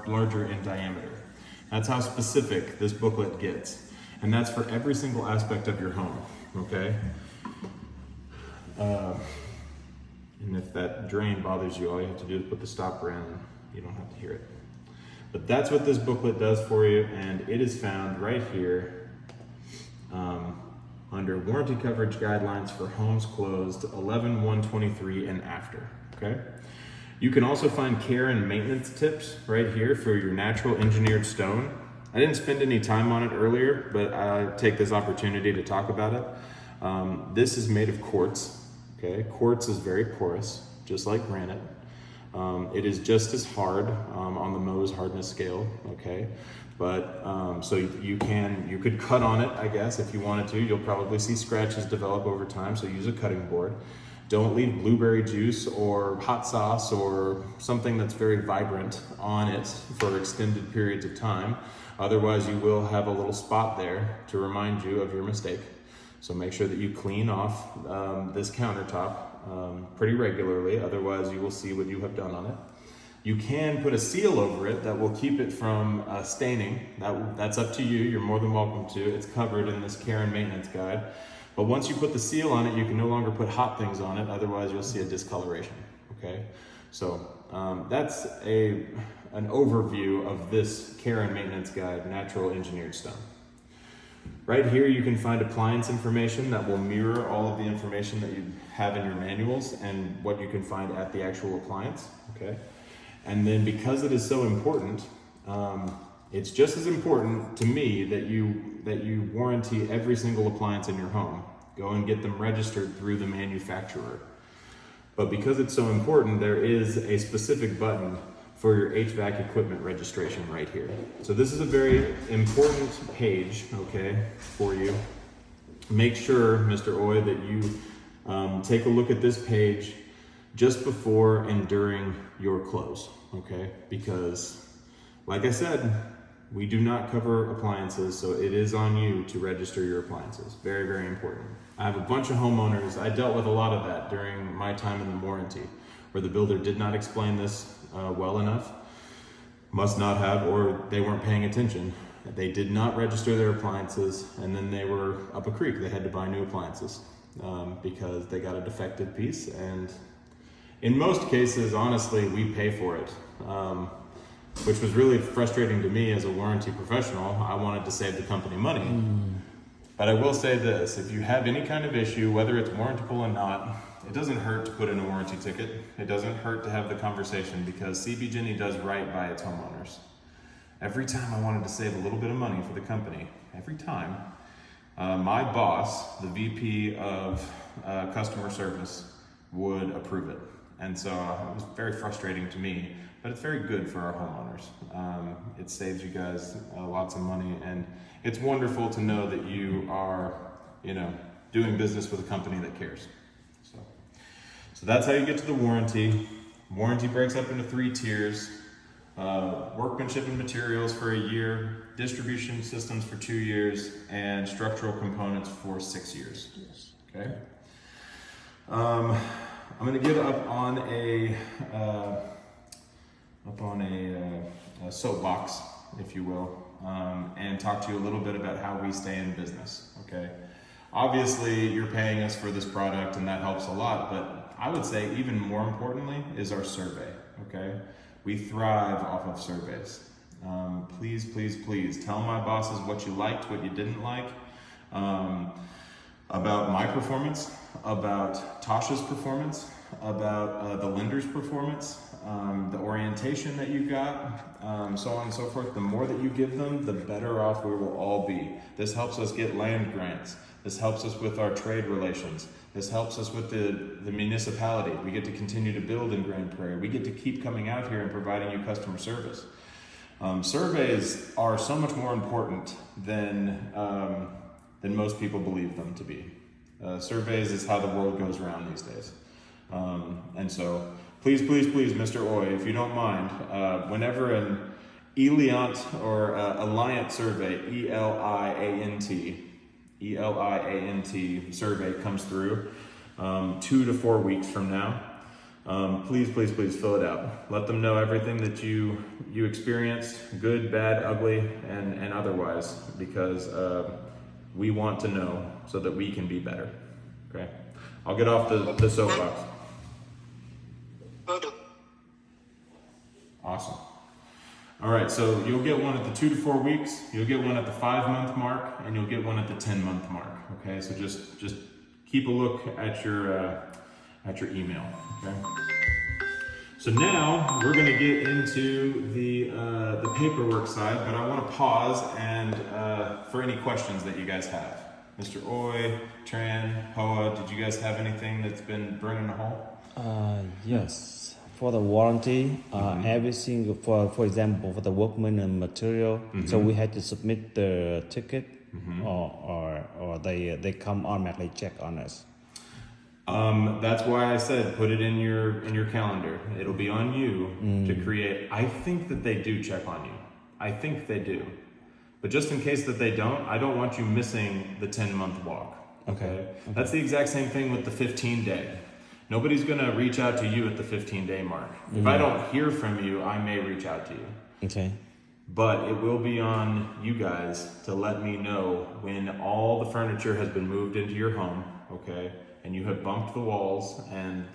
larger in diameter. That's how specific this booklet gets. And that's for every single aspect of your home, okay? And if that drain bothers you, all you have to do is put the stopper in and you don't have to hear it. But that's what this booklet does for you, and it is found right here under warranty coverage guidelines for homes closed 11/1/23 and after, okay? You can also find care and maintenance tips right here for your natural engineered stone. I didn't spend any time on it earlier, but I take this opportunity to talk about it. This is made of quartz, okay? Quartz is very porous, just like granite. It is just as hard on the Mohs hardness scale, okay? But so you could cut on it, I guess, if you wanted to. You'll probably see scratches develop over time, so use a cutting board. Don't leave blueberry juice or hot sauce or something that's very vibrant on it for extended periods of time. Otherwise, you will have a little spot there to remind you of your mistake. So make sure that you clean off this countertop pretty regularly. Otherwise, you will see what you have done on it. You can put a seal over it that will keep it from staining. That's up to you. You're more than welcome to. It's covered in this care and maintenance guide. But once you put the seal on it, you can no longer put hot things on it. Otherwise, you'll see a discoloration, okay? So that's an overview of this care and maintenance guide, natural engineered stone. Right here, you can find appliance information that will mirror all of the information that you have in your manuals and what you can find at the actual appliance, okay? And then because it is so important, it's just as important to me that you warranty every single appliance in your home. Go and get them registered through the manufacturer. But because it's so important, there is a specific button for your HVAC equipment registration right here. So this is a very important page, okay, for you. Make sure, Mr. Oy, that you take a look at this page just before and during your close, okay? Because, like I said, we do not cover appliances, so it is on you to register your appliances. Very, very important. I have a bunch of homeowners, I dealt with a lot of that during my time in the warranty, where the builder did not explain this well enough, must not have, or they weren't paying attention. They did not register their appliances, and then they were up a creek. They had to buy new appliances because they got a defective piece, and in most cases, honestly, we pay for it, which was really frustrating to me as a warranty professional. I wanted to save the company money. But I will say this, if you have any kind of issue, whether it's warrantable or not, it doesn't hurt to put in a warranty ticket. It doesn't hurt to have the conversation because CB Jenny does right by its homeowners. Every time I wanted to save a little bit of money for the company, every time, my boss, the VP of customer service, would approve it. And so it was very frustrating to me, but it's very good for our homeowners. It saves you guys lots of money, and it's wonderful to know that you are, doing business with a company that cares. So that's how you get to the warranty. Warranty breaks up into 3 tiers. Workmanship and materials for a year, distribution systems for 2 years, and structural components for 6 years. Yes. Okay. I'm going to get up on a soapbox, if you will, and talk to you a little bit about how we stay in business. Okay. Obviously, you're paying us for this product, and that helps a lot. But I would say even more importantly is our survey. Okay. We thrive off of surveys. Please, please, please tell my bosses what you liked, what you didn't like, about my performance, about Tasha's performance, about the lender's performance, the orientation that you got, so on and so forth. The more that you give them, the better off we will all be. This helps us get land grants. This helps us with our trade relations. This helps us with the municipality. We get to continue to build in Grand Prairie. We get to keep coming out here and providing you customer service. Surveys are so much more important than most people believe them to be. Surveys is how the world goes around these days. And so please, Mr. Oy, if you don't mind, whenever an Eliant or Alliant survey, E-L-I-A-N-T survey comes through 2 to 4 weeks from now, please fill it out. Let them know everything that you experienced, good, bad, ugly, and otherwise, because we want to know so that we can be better. Okay, I'll get off the soapbox. Will do. Awesome. All right, so you'll get one at the 2 to 4 weeks, you'll get one at the 5-month mark, and you'll get one at the 10-month mark. Okay, so just keep a look at your email. Okay. So now we're going to get into the paperwork side, but I want to pause and for any questions that you guys have. Mr. Oy, Tran, Hoa, did you guys have anything that's been burning a hole? Yes. For the warranty, every single, for example, for the workman and material, so we had to submit the ticket, or they come automatically check on us. That's why I said put it in your calendar. It'll be on you to create. I think that they do check on you. I think they do. But just in case that they don't, I don't want you missing the 10-month walk. Okay. That's the exact same thing with the 15-day. Nobody's going to reach out to you at the 15-day mark. If I don't hear from you, I may reach out to you. Okay. But it will be on you guys to let me know when all the furniture has been moved into your home, okay? And you have bumped the walls and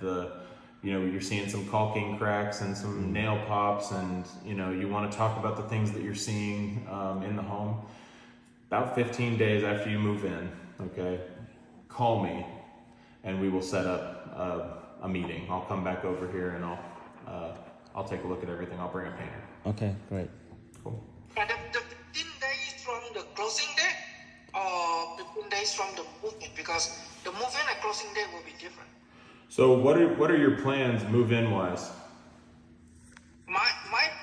you're seeing some caulking cracks and some nail pops, and you want to talk about the things that you're seeing in the home. About 15 days after you move in, okay, call me and we will set up a meeting. I'll come back over here and I'll take a look at everything. I'll bring a painter. Okay, great. Cool. And the 15 days from the closing day or 15 days from the moving, because the moving and closing day will be different. So what are your plans move-in wise? My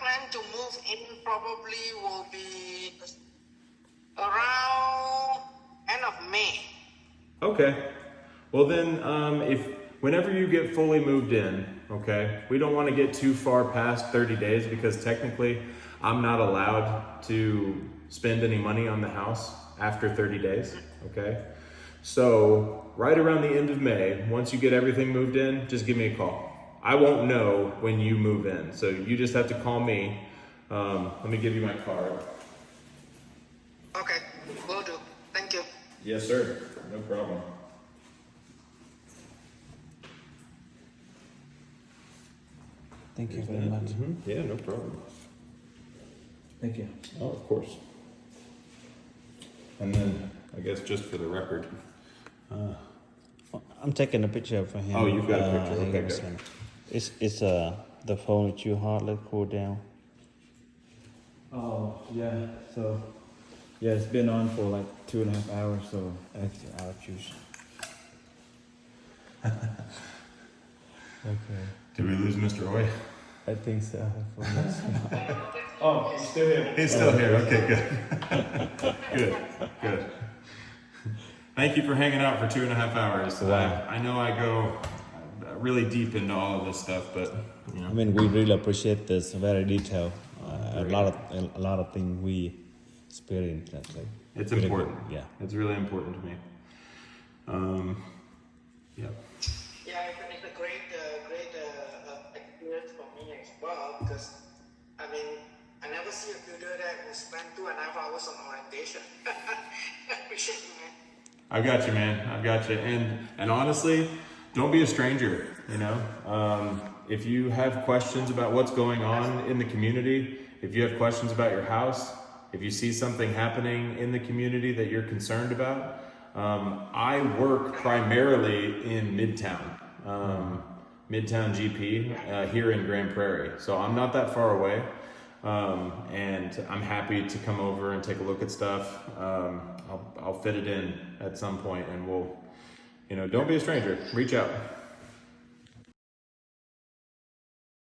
plan to move in probably will be around end of May. Okay. Well then, whenever you get fully moved in, okay, we don't want to get too far past 30 days because technically I'm not allowed to spend any money on the house after 30 days, okay? So right around the end of May, once you get everything moved in, just give me a call. I won't know when you move in, so you just have to call me. Let me give you my card. Okay, will do. Thank you. Yes, sir. No problem. Thank you very much. Yeah, no problem. Thank you. Oh, of course. And then, I guess just for the record. I'm taking a picture for him. Oh, you've got a picture. hang Okay, on a good. second. It's the phone that you hardly cool down. Oh, yeah. So, yeah, it's been on for like 2.5 hours, so I'll choose. Okay. Did we lose Mr. Oy? I think so. oh, he's still here. He's still here. Okay, good. Good. Thank you for hanging out for 2.5 hours. Wow. I know I go really deep into all of this stuff, but I mean, we really appreciate this. Very detailed. A lot of things we experience. That's like it's really important. good. Yeah. It's really important to me. Yeah. Yeah, it's a great experience for me as well, because I mean, I never see a builder that will spend 2.5 hours on orientation. Appreciate you, man. I've got you, man. I've got you. And honestly, don't be a stranger. If you have questions about what's going on in the community, if you have questions about your house, if you see something happening in the community that you're concerned about, I work primarily in Midtown, Midtown GP, here in Grand Prairie. So I'm not that far away. and I'm happy to come over and take a look at stuff. I'll fit it in at some point, and we'll, don't be a stranger. Reach out.